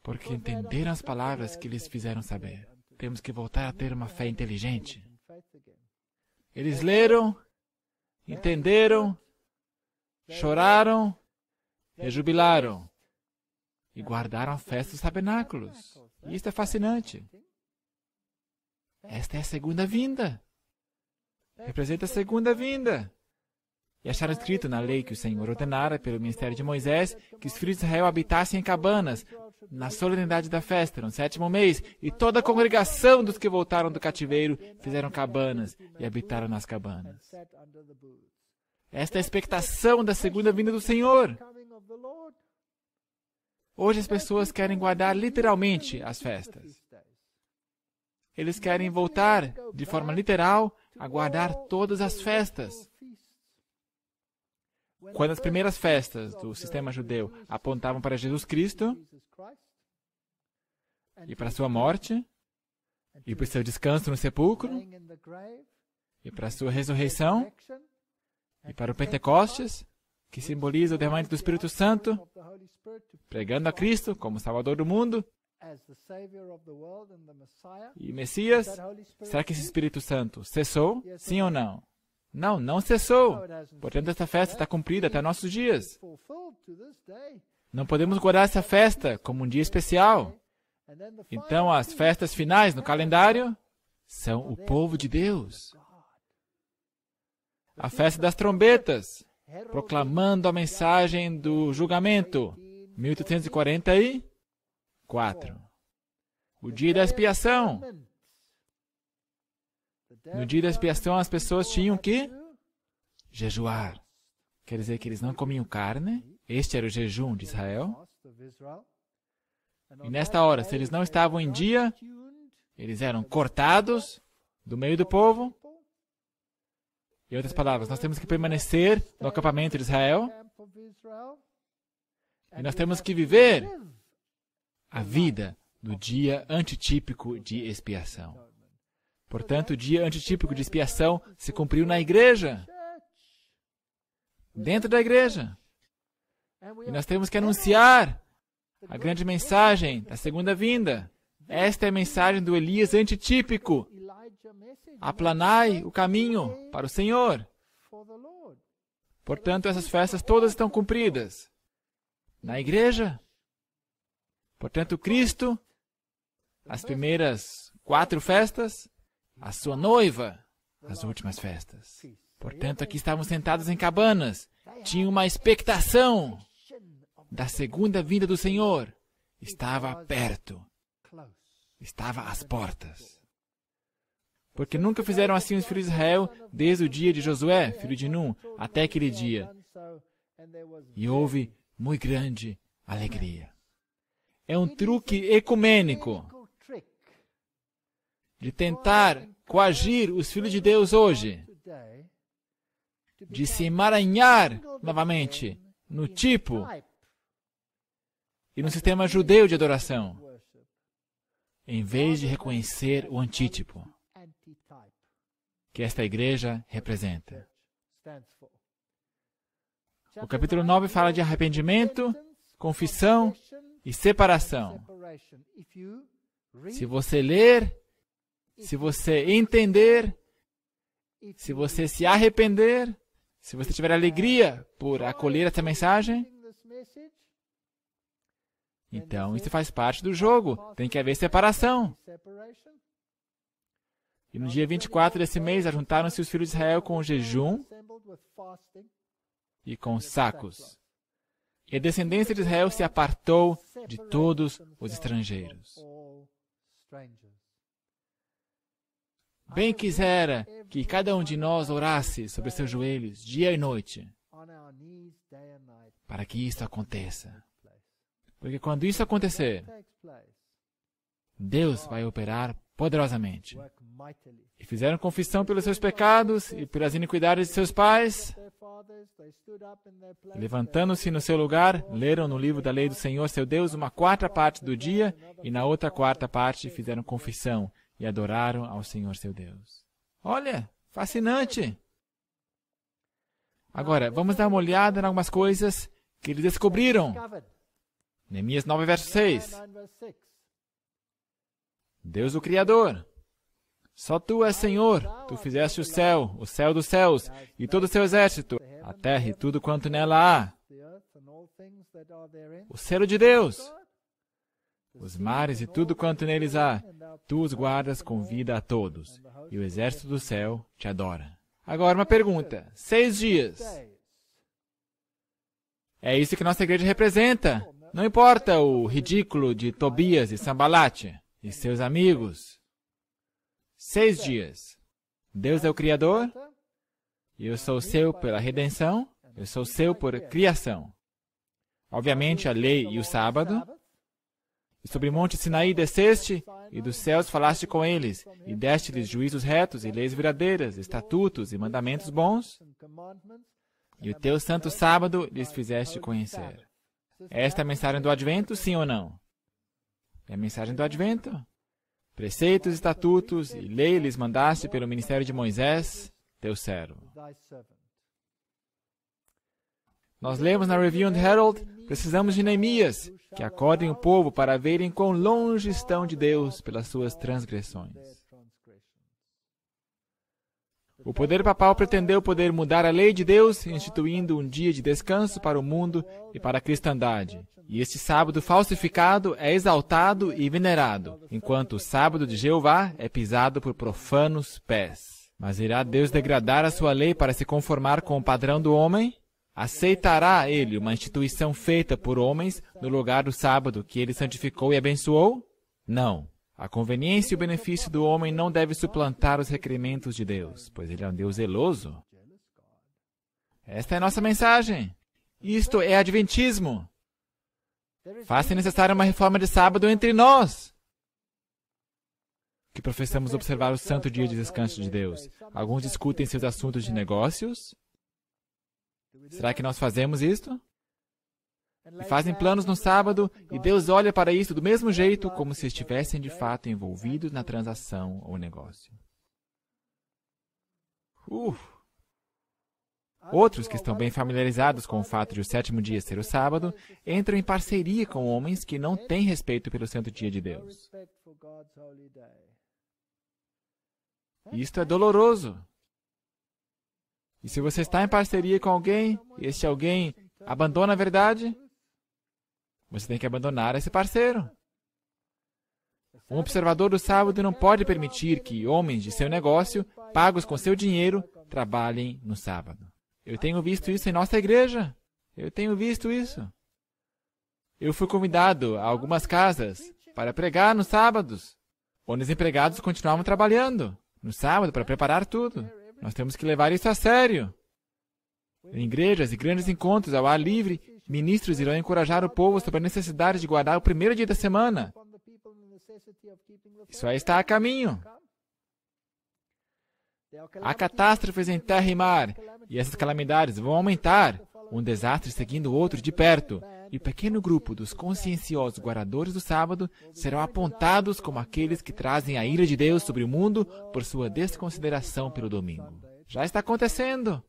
Porque entenderam as palavras que lhes fizeram saber. Temos que voltar a ter uma fé inteligente. Eles leram, entenderam, choraram, rejubilaram e guardaram a festa dos tabernáculos. E isso é fascinante. Esta é a segunda vinda. Representa a segunda vinda. E acharam escrito na lei que o Senhor ordenara pelo ministério de Moisés que os filhos de Israel habitassem em cabanas, na solenidade da festa, no 7º mês, e toda a congregação dos que voltaram do cativeiro fizeram cabanas e habitaram nas cabanas. Esta é a expectação da segunda vinda do Senhor. Hoje as pessoas querem guardar literalmente as festas. Eles querem voltar, de forma literal, a guardar todas as festas. Quando as primeiras festas do sistema judeu apontavam para Jesus Cristo, e para a sua morte, e para o seu descanso no sepulcro, e para a sua ressurreição, e para o Pentecostes, que simboliza o derramamento do Espírito Santo, pregando a Cristo como Salvador do mundo, e Messias, será que esse Espírito Santo cessou? Sim ou não? Não, não cessou. Portanto, essa festa está cumprida até nossos dias. Não podemos guardar essa festa como um dia especial. Então, as festas finais no calendário são o povo de Deus. A festa das trombetas, proclamando a mensagem do julgamento, 1844. O dia da expiação. No dia da expiação, as pessoas tinham que jejuar. Quer dizer que eles não comiam carne. Este era o jejum de Israel. E nesta hora, se eles não estavam em dia, eles eram cortados do meio do povo. Em outras palavras, nós temos que permanecer no acampamento de Israel. E nós temos que viver a vida do dia antitípico de expiação. Portanto, o dia antitípico de expiação se cumpriu na igreja. Dentro da igreja. E nós temos que anunciar a grande mensagem da segunda vinda. Esta é a mensagem do Elias antitípico. Aplanai o caminho para o Senhor. Portanto, essas festas todas estão cumpridas na igreja. Portanto, Cristo, as primeiras 4 festas, a sua noiva, as últimas festas. Portanto, aqui estavam sentados em cabanas. Tinham uma expectação da segunda vinda do Senhor. Estava perto. Estava às portas. Porque nunca fizeram assim os filhos de Israel desde o dia de Josué, filho de Num, até aquele dia. E houve muito grande alegria. É um truque ecumênico de tentar coagir os filhos de Deus hoje, de se emaranhar novamente no tipo e no sistema judeu de adoração, em vez de reconhecer o antítipo que esta igreja representa. O capítulo 9 fala de arrependimento, confissão e separação. Se você ler, se você entender, se você se arrepender, se você tiver alegria por acolher essa mensagem, então isso faz parte do jogo. Tem que haver separação. E no dia 24 desse mês, ajuntaram-se os filhos de Israel com o jejum e com sacos. E a descendência de Israel se apartou de todos os estrangeiros. Bem quisera que cada um de nós orasse sobre seus joelhos dia e noite, para que isso aconteça. Porque quando isso acontecer, Deus vai operar poderosamente. E fizeram confissão pelos seus pecados e pelas iniquidades de seus pais. Levantando-se no seu lugar, leram no livro da lei do Senhor, seu Deus, uma 4ª parte do dia, e na outra 4ª parte fizeram confissão e adoraram ao Senhor, seu Deus. Olha, Fascinante! Agora, vamos dar uma olhada em algumas coisas que eles descobriram. Neemias 9, verso 6. Deus o Criador. Só Tu és Senhor. Tu fizeste o céu dos céus, e todo o seu exército, a terra e tudo quanto nela há. O selo de Deus. Os mares e tudo quanto neles há. Tu os guardas com vida a todos, e o exército do céu te adora. Agora uma pergunta. 6 dias. É isso que nossa igreja representa. Não importa o ridículo de Tobias e Sambalate e seus amigos. 6 dias. Deus é o Criador, e eu sou seu pela redenção, eu sou seu por criação. Obviamente, a lei e o sábado. E sobre o monte Sinaí desceste, e dos céus falaste com eles, e deste-lhes juízos retos, e leis verdadeiras, estatutos e mandamentos bons, e o teu santo sábado lhes fizeste conhecer. Esta é a mensagem do Advento, sim ou não? É a mensagem do Advento. Preceitos, estatutos e lei lhes mandaste pelo ministério de Moisés, teu servo. Nós lemos na Review and Herald, precisamos de Neemias, que acordem o povo para verem quão longe estão de Deus pelas suas transgressões. O poder papal pretendeu poder mudar a lei de Deus, instituindo um dia de descanso para o mundo e para a cristandade. E este sábado falsificado é exaltado e venerado, enquanto o sábado de Jeová é pisado por profanos pés. Mas irá Deus degradar a sua lei para se conformar com o padrão do homem? Aceitará ele uma instituição feita por homens no lugar do sábado que ele santificou e abençoou? Não. A conveniência e o benefício do homem não deve suplantar os requerimentos de Deus, pois ele é um Deus zeloso. Esta é a nossa mensagem. Isto é adventismo. Faz-se necessária uma reforma de sábado entre nós, que professamos observar o santo dia de descanso de Deus. Alguns discutem seus assuntos de negócios. Será que nós fazemos isto? E fazem planos no sábado, e Deus olha para isso do mesmo jeito, como se estivessem de fato envolvidos na transação ou negócio. Outros, que estão bem familiarizados com o fato de o 7º dia ser o sábado, entram em parceria com homens que não têm respeito pelo santo dia de Deus. Isto é doloroso. E se você está em parceria com alguém, e este alguém abandona a verdade, você tem que abandonar esse parceiro. Um observador do sábado não pode permitir que homens de seu negócio, pagos com seu dinheiro, trabalhem no sábado. Eu tenho visto isso em nossa igreja. Eu tenho visto isso. Eu fui convidado a algumas casas para pregar nos sábados, onde os empregados continuavam trabalhando no sábado para preparar tudo. Nós temos que levar isso a sério. Em igrejas e grandes encontros ao ar livre, ministros irão encorajar o povo sobre a necessidade de guardar o primeiro dia da semana. Isso aí está a caminho. Há catástrofes em terra e mar, e essas calamidades vão aumentar, um desastre seguindo o outro de perto, e o pequeno grupo dos conscienciosos guardadores do sábado serão apontados como aqueles que trazem a ira de Deus sobre o mundo por sua desconsideração pelo domingo. Já está acontecendo.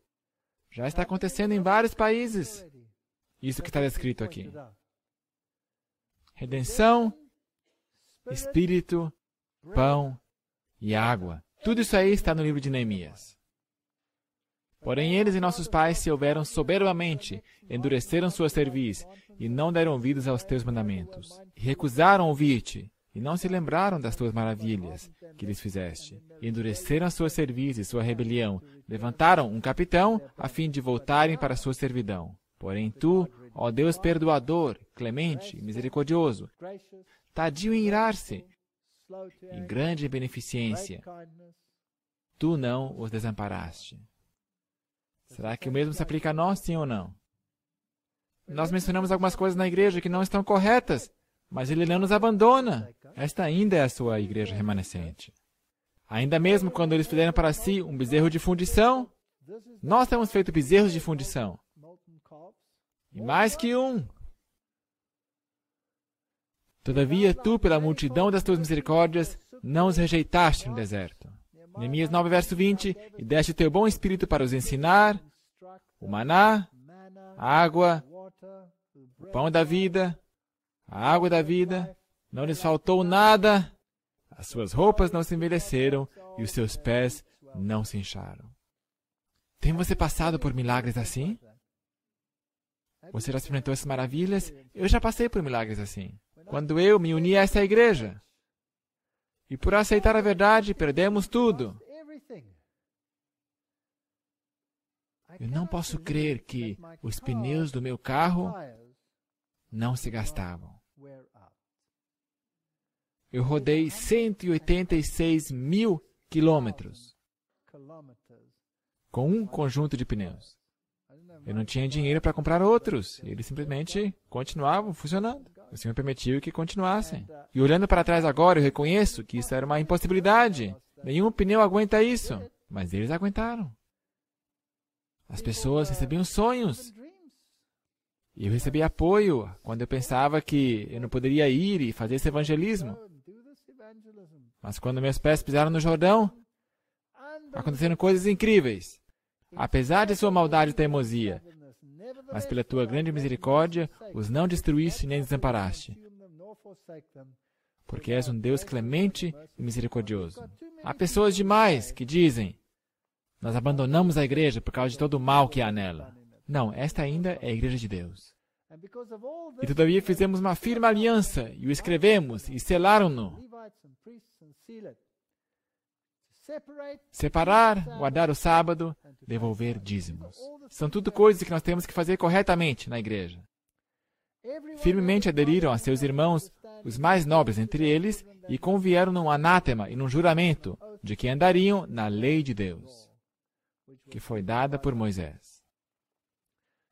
Já está acontecendo em vários países. Isso que está descrito aqui. Redenção, Espírito, pão e água. Tudo isso aí está no livro de Neemias. Porém, eles e nossos pais se houveram soberbamente, endureceram sua cerviz, e não deram ouvidos aos teus mandamentos. E recusaram ouvir-te, e não se lembraram das tuas maravilhas que lhes fizeste. E endureceram a sua cerviz e sua rebelião. Levantaram um capitão, a fim de voltarem para a sua servidão. Porém tu, ó Deus perdoador, clemente e misericordioso, tardio em irar-se, em grande beneficência, tu não os desamparaste. Será que o mesmo se aplica a nós, sim ou não? Nós mencionamos algumas coisas na igreja que não estão corretas, mas ele não nos abandona. Esta ainda é a sua igreja remanescente. Ainda mesmo quando eles fizeram para si um bezerro de fundição, nós temos feito bezerros de fundição. E mais que um. Todavia, tu, pela multidão das tuas misericórdias, não os rejeitaste no deserto. Neemias 9, verso 20, e deste o teu bom espírito para os ensinar, o maná, a água, o pão da vida, a água da vida, não lhes faltou nada, as suas roupas não se envelheceram e os seus pés não se incharam. Tem você passado por milagres assim? Você já experimentou essas maravilhas? Eu já passei por milagres assim. Quando eu me uni a essa igreja. E por aceitar a verdade, perdemos tudo. Eu não posso crer que os pneus do meu carro não se gastavam. Eu rodei 186 mil quilômetros com um conjunto de pneus. Eu não tinha dinheiro para comprar outros. Eles simplesmente continuavam funcionando. O Senhor permitiu que continuassem. E olhando para trás agora, eu reconheço que isso era uma impossibilidade. Nenhum pneu aguenta isso. Mas eles aguentaram. As pessoas recebiam sonhos. E eu recebi apoio quando eu pensava que eu não poderia ir e fazer esse evangelismo. Mas quando meus pés pisaram no Jordão, aconteceram coisas incríveis. Apesar de sua maldade e teimosia, mas pela tua grande misericórdia, os não destruíste nem desamparaste. Porque és um Deus clemente e misericordioso. Há pessoas demais que dizem, nós abandonamos a igreja por causa de todo o mal que há nela. Não, esta ainda é a igreja de Deus. E todavia fizemos uma firme aliança, e o escrevemos, e selaram-no. Separar, guardar o sábado, devolver dízimos. São tudo coisas que nós temos que fazer corretamente na igreja. Firmemente aderiram a seus irmãos, os mais nobres entre eles, e convieram num anátema e num juramento de que andariam na lei de Deus, que foi dada por Moisés.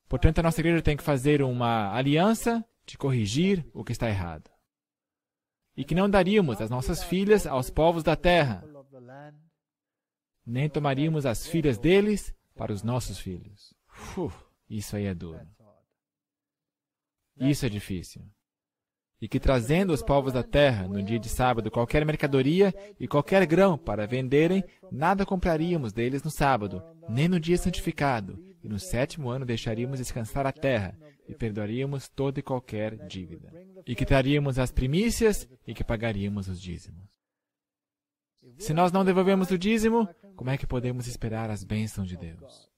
Portanto, a nossa igreja tem que fazer uma aliança de corrigir o que está errado. E que não daríamos as nossas filhas aos povos da terra, nem tomaríamos as filhas deles para os nossos filhos. Isso aí é duro. Isso é difícil. E que trazendo os povos da terra no dia de sábado qualquer mercadoria e qualquer grão para venderem, nada compraríamos deles no sábado, nem no dia santificado, e no 7º ano deixaríamos descansar a terra, e perdoaríamos toda e qualquer dívida. E que traríamos as primícias e que pagaríamos os dízimos. Se nós não devolvemos o dízimo, como é que podemos esperar as bênçãos de Deus?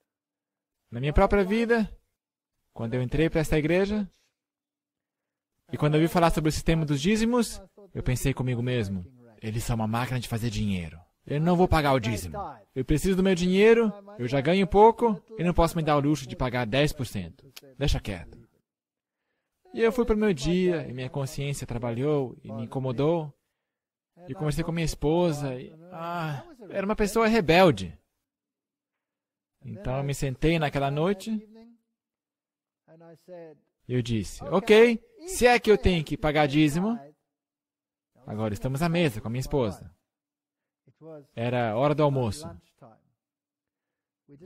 Na minha própria vida, quando eu entrei para esta igreja, e quando eu ouvi falar sobre o sistema dos dízimos, eu pensei comigo mesmo, eles são uma máquina de fazer dinheiro. Eu não vou pagar o dízimo. Eu preciso do meu dinheiro, eu já ganho pouco, e não posso me dar o luxo de pagar 10%. Deixa quieto. E eu fui para o meu dia, e minha consciência trabalhou e me incomodou. E conversei com minha esposa, e, era uma pessoa rebelde. Então eu me sentei naquela noite, e eu disse, ok, se é que eu tenho que pagar dízimo, agora estamos à mesa com a minha esposa. Era hora do almoço.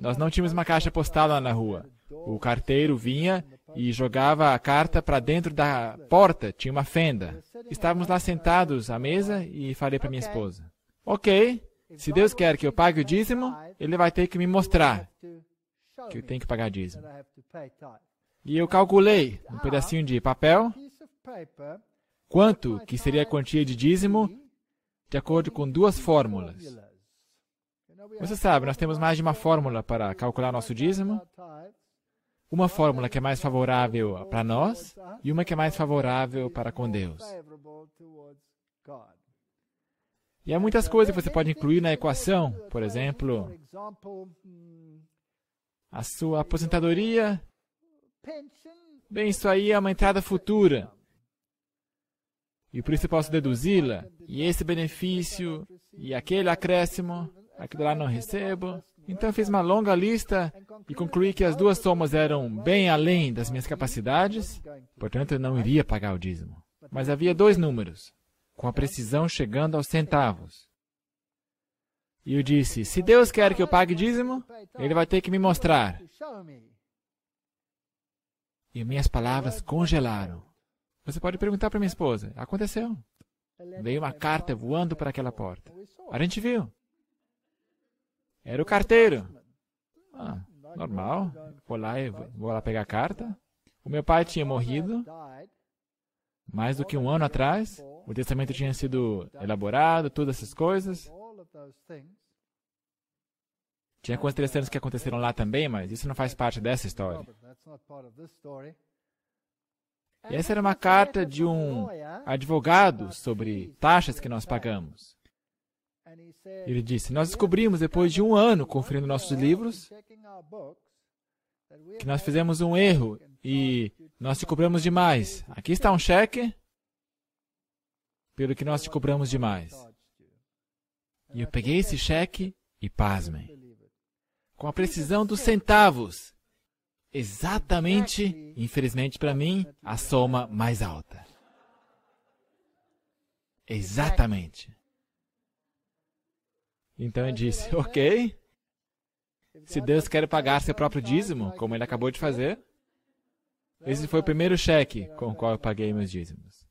Nós não tínhamos uma caixa postal lá na rua. O carteiro vinha e jogava a carta para dentro da porta, tinha uma fenda. Estávamos lá sentados à mesa e falei para minha esposa, ok, se Deus quer que eu pague o dízimo, Ele vai ter que me mostrar que eu tenho que pagar dízimo. E eu calculei um pedacinho de papel quanto que seria a quantia de dízimo de acordo com 2 fórmulas. Você sabe, nós temos mais de uma fórmula para calcular nosso dízimo. Uma fórmula que é mais favorável para nós e uma que é mais favorável para com Deus. E há muitas coisas que você pode incluir na equação. Por exemplo, a sua aposentadoria. Bem, isso aí é uma entrada futura. E por isso eu posso deduzi-la. E esse benefício, e aquele acréscimo, aquilo lá não recebo. Então eu fiz uma longa lista e concluí que as 2 somas eram bem além das minhas capacidades. Portanto, eu não iria pagar o dízimo. Mas havia 2 números, com a precisão chegando aos centavos. E eu disse, se Deus quer que eu pague dízimo, Ele vai ter que me mostrar. E minhas palavras congelaram. Você pode perguntar para minha esposa. Aconteceu. Veio uma carta voando para aquela porta. A gente viu. Era o carteiro. Normal. Vou lá pegar a carta. O meu pai tinha morrido mais do que 1 ano atrás. O testamento tinha sido elaborado, todas essas coisas. Tinha coisas interessantes que aconteceram lá também, mas isso não faz parte dessa história. E essa era uma carta de um advogado sobre taxas que nós pagamos. Ele disse, nós descobrimos depois de 1 ano conferindo nossos livros que nós fizemos um erro e nós te cobramos demais. Aqui está um cheque pelo que nós te cobramos demais. E eu peguei esse cheque e pasmem. Com a precisão dos centavos. Exatamente, infelizmente para mim, a soma mais alta. Exatamente. Então eu disse, ok, se Deus quer pagar seu próprio dízimo, como ele acabou de fazer, esse foi o primeiro cheque com o qual eu paguei meus dízimos.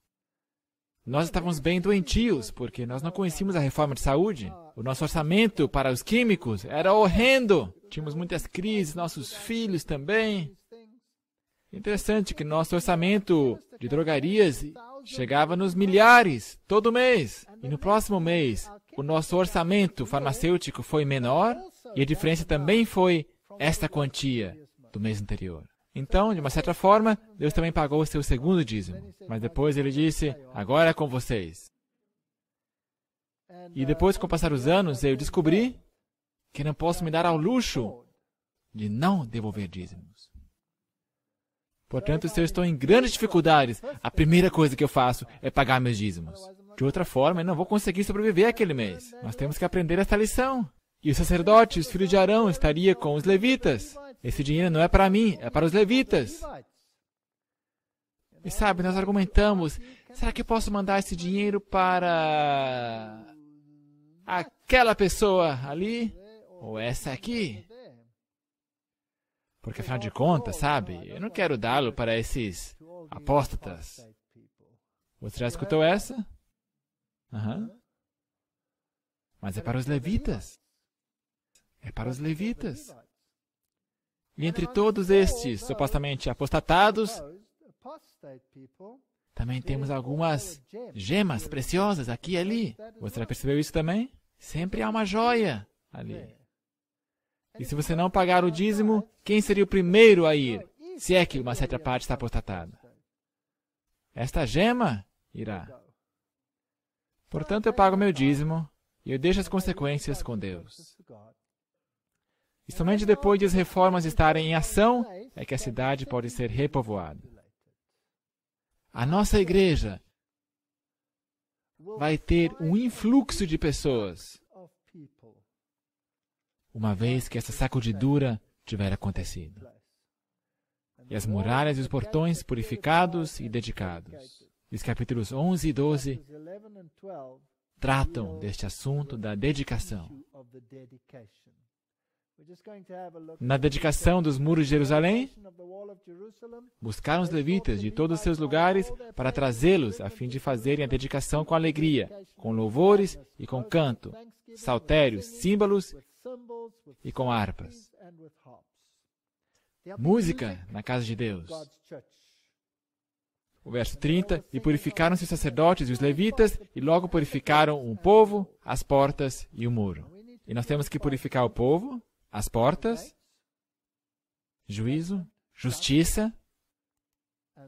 Nós estávamos bem doentios, porque nós não conhecíamos a reforma de saúde. O nosso orçamento para os químicos era horrendo. Tínhamos muitas crises, nossos filhos também. Interessante que nosso orçamento de drogarias chegava nos milhares todo mês. E no próximo mês, o nosso orçamento farmacêutico foi menor e a diferença também foi esta quantia do mês anterior. Então, de uma certa forma, Deus também pagou o seu segundo dízimo. Mas depois ele disse, agora é com vocês. E depois, com o passar dos anos, eu descobri que não posso me dar ao luxo de não devolver dízimos. Portanto, se eu estou em grandes dificuldades, a primeira coisa que eu faço é pagar meus dízimos. De outra forma, eu não vou conseguir sobreviver aquele mês. Nós temos que aprender esta lição. E o sacerdote, os filhos de Arão, estaria com os levitas. Esse dinheiro não é para mim, é para os levitas. E sabe, nós argumentamos, será que eu posso mandar esse dinheiro para aquela pessoa ali? Ou essa aqui? Porque afinal de contas, sabe, eu não quero dá-lo para esses apóstatas. Você já escutou essa? Mas é para os levitas. É para os levitas. E entre todos estes supostamente apostatados, também temos algumas gemas preciosas aqui e ali. Você já percebeu isso também? Sempre há uma joia ali. E se você não pagar o dízimo, quem seria o primeiro a ir, se é que uma certa parte está apostatada? Esta gema irá. Portanto, eu pago meu dízimo e eu deixo as consequências com Deus. E somente depois de as reformas estarem em ação é que a cidade pode ser repovoada. A nossa igreja vai ter um influxo de pessoas uma vez que essa sacudidura tiver acontecido. E as muralhas e os portões purificados e dedicados. Os capítulos 11 e 12 tratam deste assunto da dedicação. Na dedicação dos muros de Jerusalém, buscaram os levitas de todos os seus lugares para trazê-los a fim de fazerem a dedicação com alegria, com louvores e com canto, saltérios, símbolos e com harpas. Música na casa de Deus. O verso 30, e purificaram-se os sacerdotes e os levitas, e logo purificaram o povo, as portas e o muro. E nós temos que purificar o povo, as portas, juízo, justiça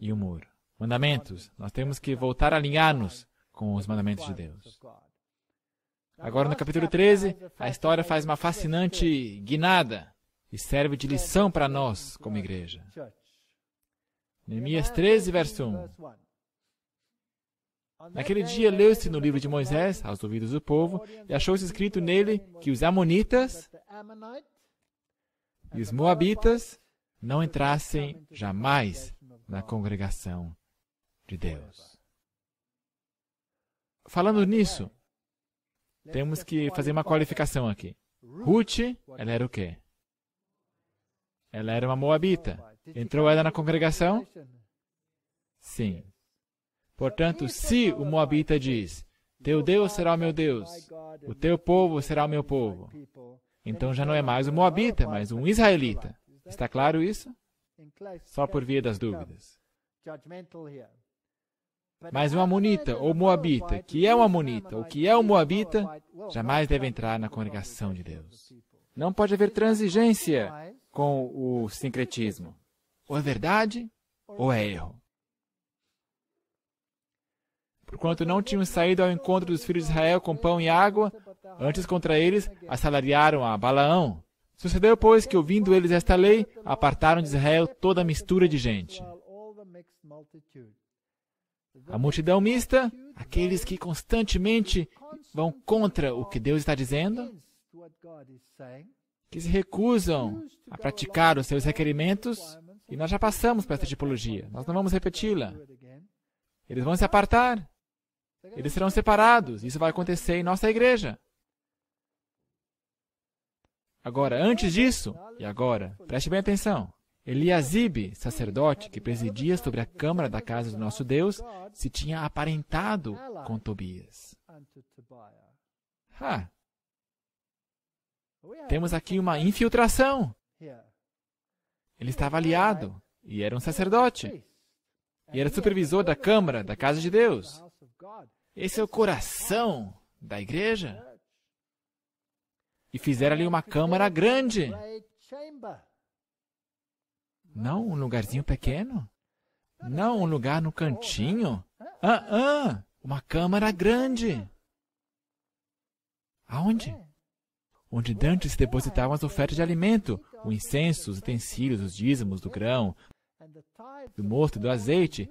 e o muro. Mandamentos. Nós temos que voltar a alinhar-nos com os mandamentos de Deus. Agora, no capítulo 13, a história faz uma fascinante guinada e serve de lição para nós, como igreja. Neemias 13, verso 1. Naquele dia leu-se no livro de Moisés, aos ouvidos do povo, e achou-se escrito nele que os amonitas e os moabitas não entrassem jamais na congregação de Deus. Falando nisso, temos que fazer uma qualificação aqui. Ruth, ela era o quê? Ela era uma moabita. Entrou ela na congregação? Sim. Portanto, se o moabita diz, teu Deus será o meu Deus, o teu povo será o meu povo, Então já não é mais um moabita, mas um israelita. Está claro isso? Só por via das dúvidas. Mas um amonita ou moabita, que é um amonita ou que é um moabita, jamais deve entrar na congregação de Deus. Não pode haver transigência com o sincretismo. Ou é verdade, ou é erro. Porquanto não tinham saído ao encontro dos filhos de Israel com pão e água, antes contra eles assalariaram a Balaão. Sucedeu, pois, que ouvindo eles esta lei, apartaram de Israel toda a mistura de gente. A multidão mista, aqueles que constantemente vão contra o que Deus está dizendo, que se recusam a praticar os seus requerimentos, e nós já passamos por essa tipologia, nós não vamos repeti-la. Eles vão se apartar, eles serão separados, isso vai acontecer em nossa igreja. Agora, antes disso, e agora, preste bem atenção, Eliasibe, sacerdote que presidia sobre a câmara da casa do nosso Deus, se tinha aparentado com Tobias. Temos aqui uma infiltração. Ele estava aliado e era um sacerdote. E era supervisor da câmara da casa de Deus. Esse é o coração da igreja. E fizeram ali uma câmara grande. Não um lugarzinho pequeno. Não um lugar no cantinho. Uma câmara grande. Aonde? Onde dantes se depositavam as ofertas de alimento, o incenso, os utensílios, os dízimos do grão, do mosto e do azeite,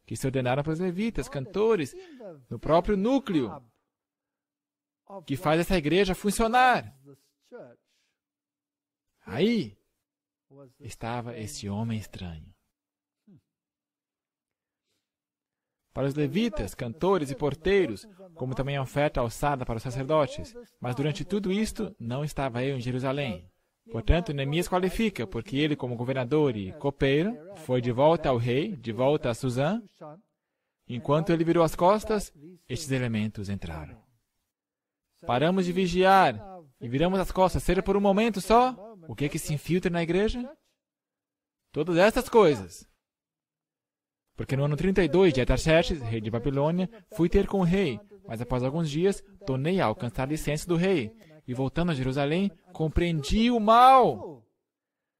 que se ordenaram para os levitas, cantores, no próprio núcleo, que faz essa igreja funcionar. Aí estava esse homem estranho. Para os levitas, cantores e porteiros, como também a oferta alçada para os sacerdotes. Mas durante tudo isto, não estava eu em Jerusalém. Portanto, Neemias qualifica, porque ele, como governador e copeiro, foi de volta ao rei, de volta a Susã. Enquanto ele virou as costas, estes elementos entraram. Paramos de vigiar e viramos as costas, seja por um momento só. O que é que se infiltra na igreja? Todas estas coisas. Porque no ano 32 de Artaxerxes, rei de Babilônia, fui ter com o rei, mas após alguns dias tornei a alcançar a licença do rei. E voltando a Jerusalém, compreendi o mal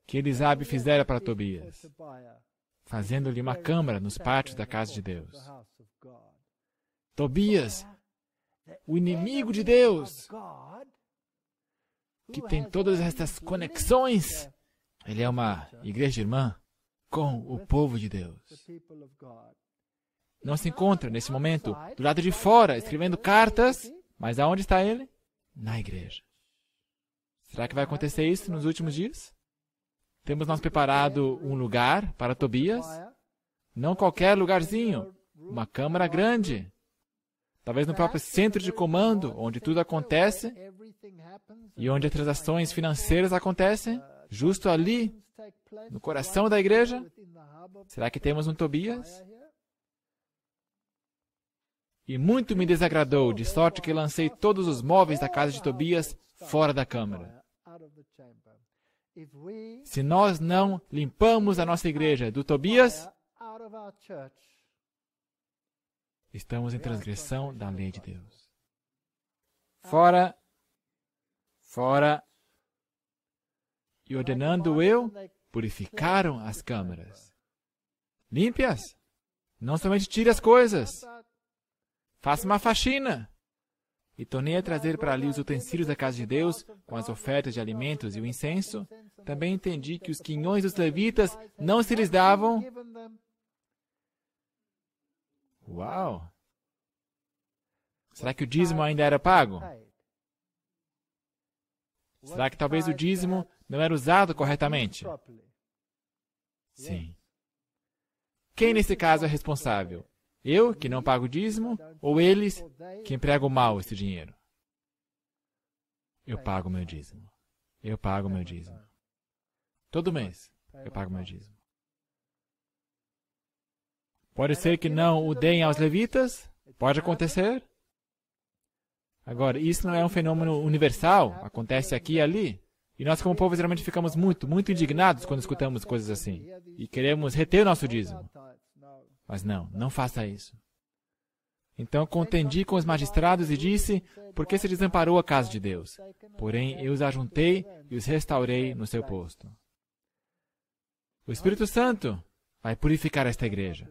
que Elisabe fizera para Tobias, fazendo-lhe uma câmara nos pátios da casa de Deus. Tobias, o inimigo de Deus, que tem todas estas conexões, ele é uma igreja irmã com o povo de Deus. Não se encontra, nesse momento, do lado de fora, escrevendo cartas, mas aonde está ele? Na igreja. Será que vai acontecer isso nos últimos dias? Temos nós preparado um lugar para Tobias? Não qualquer lugarzinho, uma câmara grande. Talvez no próprio centro de comando, onde tudo acontece e onde as transações financeiras acontecem, justo ali, no coração da igreja. Será que temos um Tobias? E muito me desagradou, de sorte que lancei todos os móveis da casa de Tobias fora da câmara. Se nós não limpamos a nossa igreja do Tobias, estamos em transgressão da lei de Deus. Fora, fora. E ordenando eu, purificaram as câmaras. Limpe-as. Não somente tire as coisas. Faça uma faxina. E tornei a trazer para ali os utensílios da casa de Deus, com as ofertas de alimentos e o incenso. Também entendi que os quinhões dos levitas não se lhes davam. Uau! Será que o dízimo ainda era pago? Será que talvez o dízimo não era usado corretamente? Sim. Quem nesse caso é responsável? Eu, que não pago o dízimo, ou eles, que empregam mal esse dinheiro? Eu pago meu dízimo. Eu pago meu dízimo. Todo mês, eu pago meu dízimo. Pode ser que não o deem aos levitas? Pode acontecer? Agora, isso não é um fenômeno universal, acontece aqui e ali. E nós, como povo, geralmente ficamos muito indignados quando escutamos coisas assim. E queremos reter o nosso dízimo. Mas não faça isso. Então contendi com os magistrados e disse: por que se desamparou a casa de Deus? Porém, eu os ajuntei e os restaurei no seu posto. O Espírito Santo vai purificar esta igreja.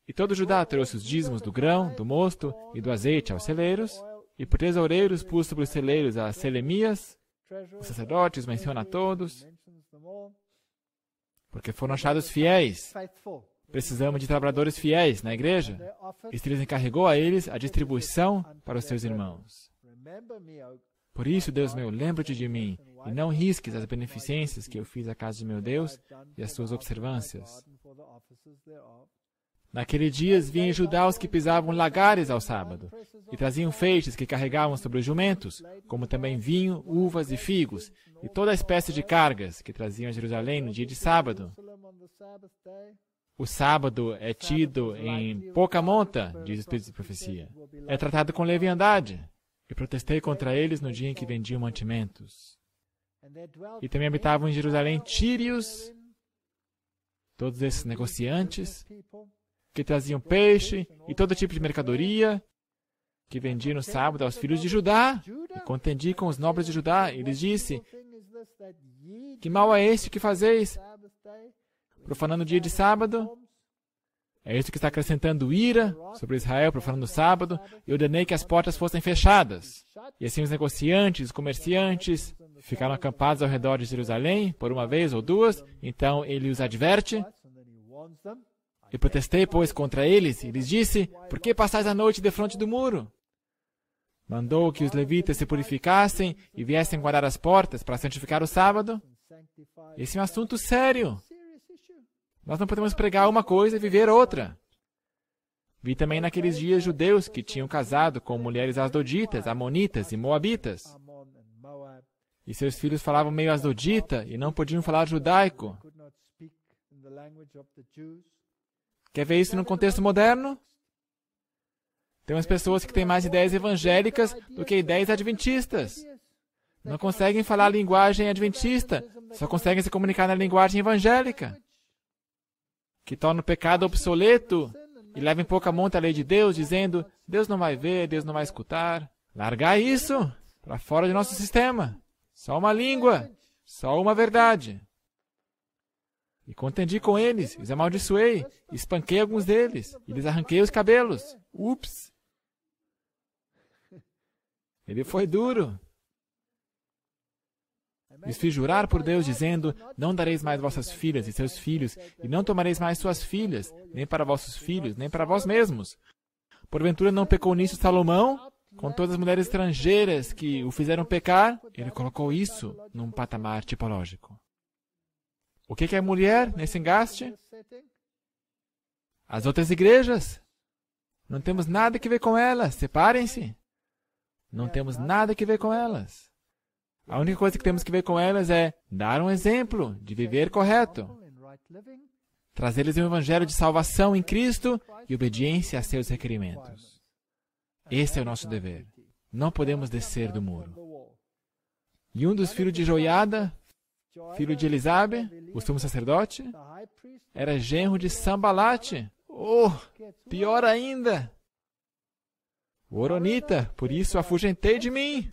E todo Judá trouxe os dízimos do grão, do mosto e do azeite aos celeiros, e por tesoureiros pus sobre os celeiros a Selemias, os sacerdotes, menciona a todos, porque foram achados fiéis. Precisamos de trabalhadores fiéis na igreja. E lhes encarregou a eles a distribuição para os seus irmãos. Por isso, Deus meu, lembra-te de mim, e não risques as beneficências que eu fiz à casa de meu Deus e as suas observâncias. Naqueles dias vinham em Judá os que pisavam lagares ao sábado, e traziam feixes que carregavam sobre os jumentos, como também vinho, uvas e figos, e toda espécie de cargas que traziam a Jerusalém no dia de sábado. O sábado é tido em pouca monta, diz o Espírito de Profecia. É tratado com leviandade. E protestei contra eles no dia em que vendiam mantimentos. E também habitavam em Jerusalém tírios, todos esses negociantes, que traziam peixe e todo tipo de mercadoria, que vendiam no sábado aos filhos de Judá. E contendi com os nobres de Judá, e lhes disse: que mal é este que fazeis, profanando o dia de sábado? É isso que está acrescentando ira sobre Israel, profanando o sábado. Eu ordenei que as portas fossem fechadas. E assim os negociantes, os comerciantes, ficaram acampados ao redor de Jerusalém, por uma vez ou duas. Então ele os adverte. E protestei, pois, contra eles, e lhes disse: por que passais a noite defronte do muro? Mandou que os levitas se purificassem e viessem guardar as portas para santificar o sábado. Esse é um assunto sério. Nós não podemos pregar uma coisa e viver outra. Vi também naqueles dias judeus que tinham casado com mulheres asdoditas, amonitas e moabitas. E seus filhos falavam meio asdodita e não podiam falar judaico. Quer ver isso num contexto moderno? Temos pessoas que têm mais ideias evangélicas do que ideias adventistas. Não conseguem falar a linguagem adventista, só conseguem se comunicar na linguagem evangélica, que torna o pecado obsoleto e leva em pouca monta a lei de Deus, dizendo: Deus não vai ver, Deus não vai escutar. Largar isso para fora de nosso sistema. Só uma língua, só uma verdade. E contendi com eles, os amaldiçoei, espanquei alguns deles, e lhes arranquei os cabelos. Ups! Ele foi duro. Lhes fiz jurar por Deus, dizendo: não dareis mais vossas filhas e seus filhos, e não tomareis mais suas filhas, nem para vossos filhos, nem para vós mesmos. Porventura não pecou nisso Salomão, com todas as mulheres estrangeiras que o fizeram pecar? Ele colocou isso num patamar tipológico. O que é mulher nesse engaste? As outras igrejas. Não temos nada que ver com elas, separem-se. Não temos nada que ver com elas. A única coisa que temos que ver com elas é dar um exemplo de viver correto. Trazer-lhes um evangelho de salvação em Cristo e obediência a seus requerimentos. Esse é o nosso dever. Não podemos descer do muro. E um dos filhos de Joiada, filho de Elisabe, o sumo sacerdote, era genro de Sambalate. Oh, pior ainda! O Oronita, por isso afugentei de mim.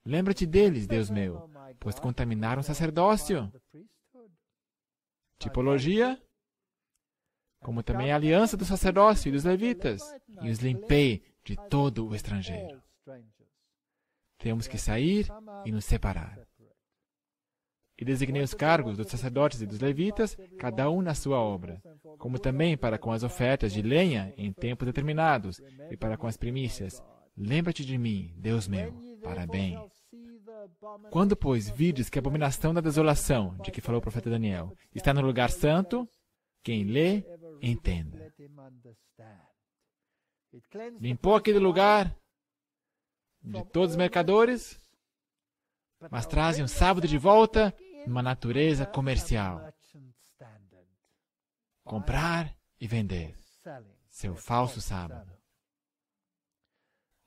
Lembra-te deles, Deus meu, pois contaminaram o sacerdócio. Tipologia, como também a aliança do sacerdócio e dos levitas, e os limpei de todo o estrangeiro. Temos que sair e nos separar. E designei os cargos dos sacerdotes e dos levitas, cada um na sua obra, como também para com as ofertas de lenha em tempos determinados, e para com as primícias. Lembra-te de mim, Deus meu, para bem. Quando, pois, vides que a abominação da desolação, de que falou o profeta Daniel, está no lugar santo, quem lê, entenda. Limpou aquele lugar de todos os mercadores, mas trazem um sábado de volta numa natureza comercial. Comprar e vender. seu falso sábado.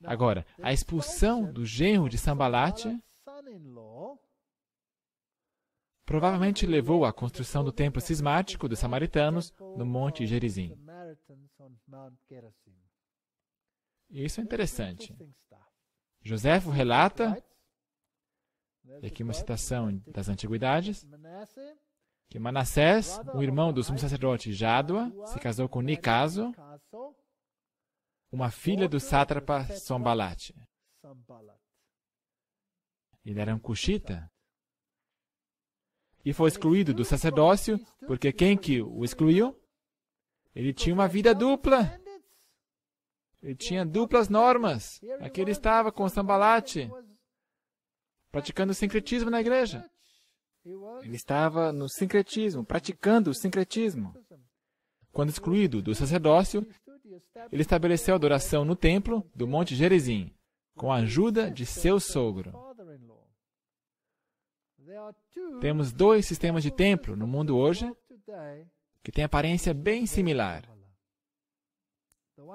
Agora, a expulsão do genro de Sambalate provavelmente levou à construção do templo cismático dos samaritanos no Monte Gerizim. Isso é interessante. Joséfo relata, e aqui uma citação das Antiguidades, que Manassés, um irmão do sumo sacerdote Jádua, se casou com Nicaso, uma filha do sátrapa Sambalate. Ele era um cuxita e foi excluído do sacerdócio porque quem que o excluiu? Ele tinha uma vida dupla. Ele tinha duplas normas. Aqui ele estava com Sambalate, praticando o sincretismo na igreja. Ele estava no sincretismo, praticando o sincretismo. Quando excluído do sacerdócio, ele estabeleceu a adoração no templo do Monte Gerizim, com a ajuda de seu sogro. Temos 2 sistemas de templo no mundo hoje que têm aparência bem similar.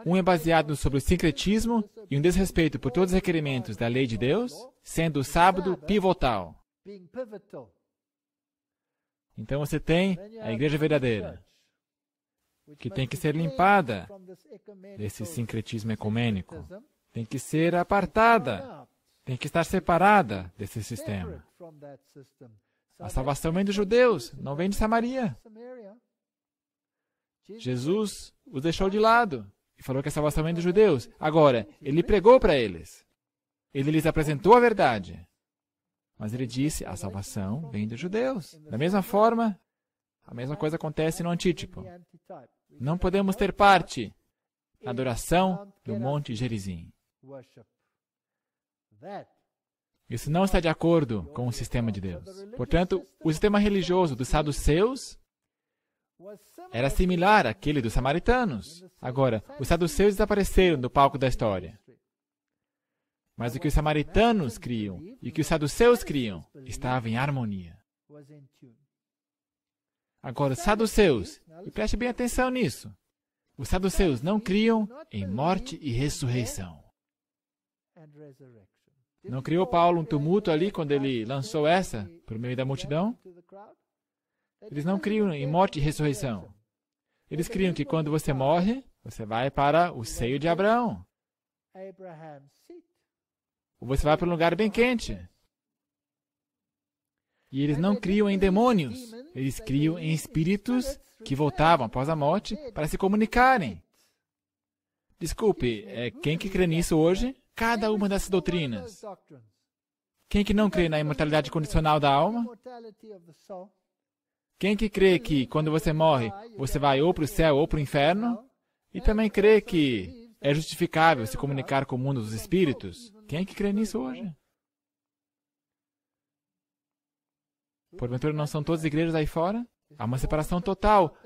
Um é baseado sobre o sincretismo e um desrespeito por todos os requerimentos da lei de Deus, sendo o sábado pivotal. Então você tem a igreja verdadeira, que tem que ser limpada desse sincretismo ecumênico. Tem que ser apartada. Tem que estar separada desse sistema. A salvação vem dos judeus, não vem de Samaria. Jesus os deixou de lado e falou que a salvação vem dos judeus. Agora, ele pregou para eles. Ele lhes apresentou a verdade. Mas ele disse, a salvação vem dos judeus. Da mesma forma, a mesma coisa acontece no antítipo. Não podemos ter parte na adoração do Monte Gerizim. Isso não está de acordo com o sistema de Deus. Portanto, o sistema religioso dos saduceus era similar àquele dos samaritanos. Agora, os saduceus desapareceram do palco da história. Mas o que os samaritanos criam e o que os saduceus criam estava em harmonia. Agora, os saduceus, e preste bem atenção nisso, os saduceus não criam em morte e ressurreição. Não criou Paulo um tumulto ali quando ele lançou essa por meio da multidão? Eles não criam em morte e ressurreição. Eles criam que quando você morre, você vai para o seio de Abraão. Ou você vai para um lugar bem quente. E eles não criam em demônios. Eles criam em espíritos que voltavam após a morte para se comunicarem. Desculpe, quem que crê nisso hoje? Cada uma dessas doutrinas. Quem que não crê na imortalidade condicional da alma? Quem que crê que quando você morre, você vai ou para o céu ou para o inferno? E também crê que é justificável se comunicar com o mundo dos espíritos? Quem que crê nisso hoje? Porventura não são todas as igrejas aí fora? Há uma separação total.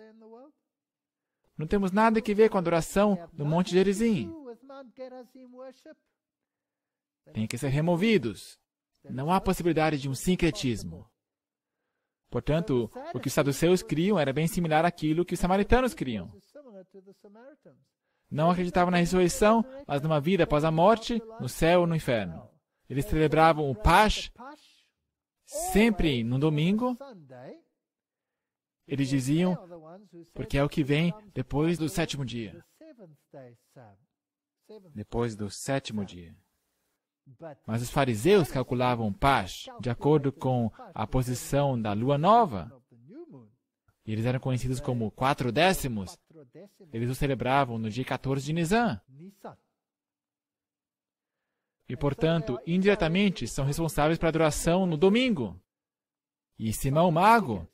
Não temos nada que ver com a adoração no Monte Gerizim. Tem que ser removidos. Não há possibilidade de um sincretismo. Portanto, o que os saduceus criam era bem similar àquilo que os samaritanos criam. Não acreditavam na ressurreição, mas numa vida após a morte, no céu ou no inferno. Eles celebravam o Pasch sempre no domingo. Eles diziam, porque é o que vem depois do 7º dia. Depois do 7º dia. Mas os fariseus calculavam Pasch de acordo com a posição da lua nova. E eles eram conhecidos como 4 décimos. Eles o celebravam no dia 14 de Nisan. E, portanto, indiretamente, são responsáveis pela adoração no domingo. E Simão Mago,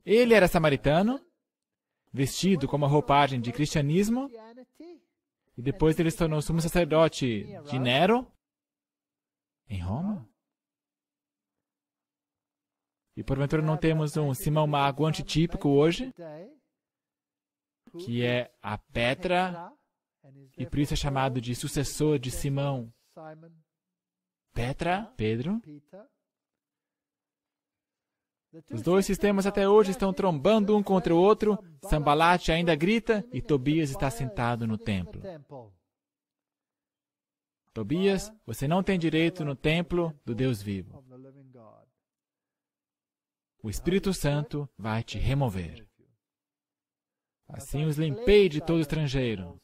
ele era samaritano, vestido com uma roupagem de cristianismo, e depois ele se tornou sumo sacerdote de Nero, em Roma. E porventura não temos um Simão Mago antitípico hoje, que é a Petra, e por isso é chamado de sucessor de Simão. Petra, Pedro. Os dois sistemas até hoje estão trombando um contra o outro, Sambalate ainda grita e Tobias está sentado no templo. Tobias, você não tem direito no templo do Deus vivo. O Espírito Santo vai te remover. Assim os limpei de todo estrangeiro.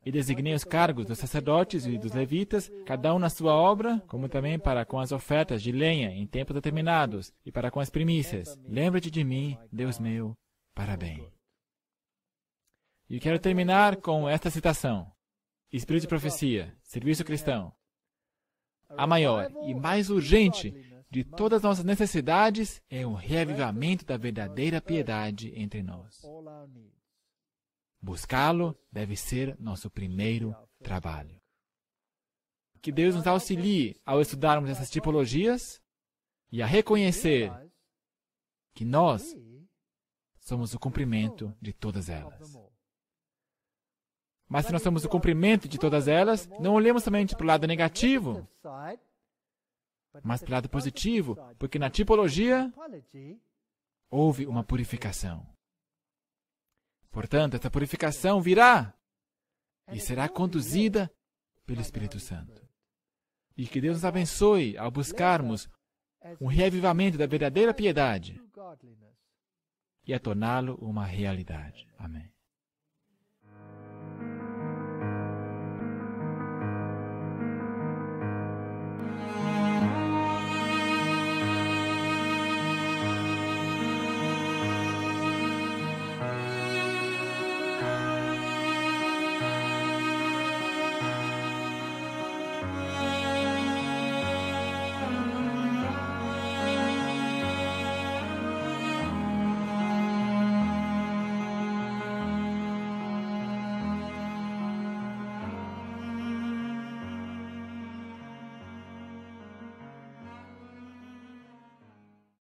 E designei os cargos dos sacerdotes e dos levitas, cada um na sua obra, como também para com as ofertas de lenha em tempos determinados, e para com as primícias. Lembra-te de mim, Deus meu, para bem. E quero terminar com esta citação. Espírito de profecia, serviço cristão. A maior e mais urgente de todas as nossas necessidades é o reavivamento da verdadeira piedade entre nós. Buscá-lo deve ser nosso primeiro trabalho. Que Deus nos auxilie ao estudarmos essas tipologias e a reconhecer que nós somos o cumprimento de todas elas. Mas se nós somos o cumprimento de todas elas, não olhemos somente para o lado negativo, mas para o lado positivo, porque na tipologia houve uma purificação. Portanto, essa purificação virá e será conduzida pelo Espírito Santo. E que Deus nos abençoe ao buscarmos um reavivamento da verdadeira piedade e a torná-lo uma realidade. Amém.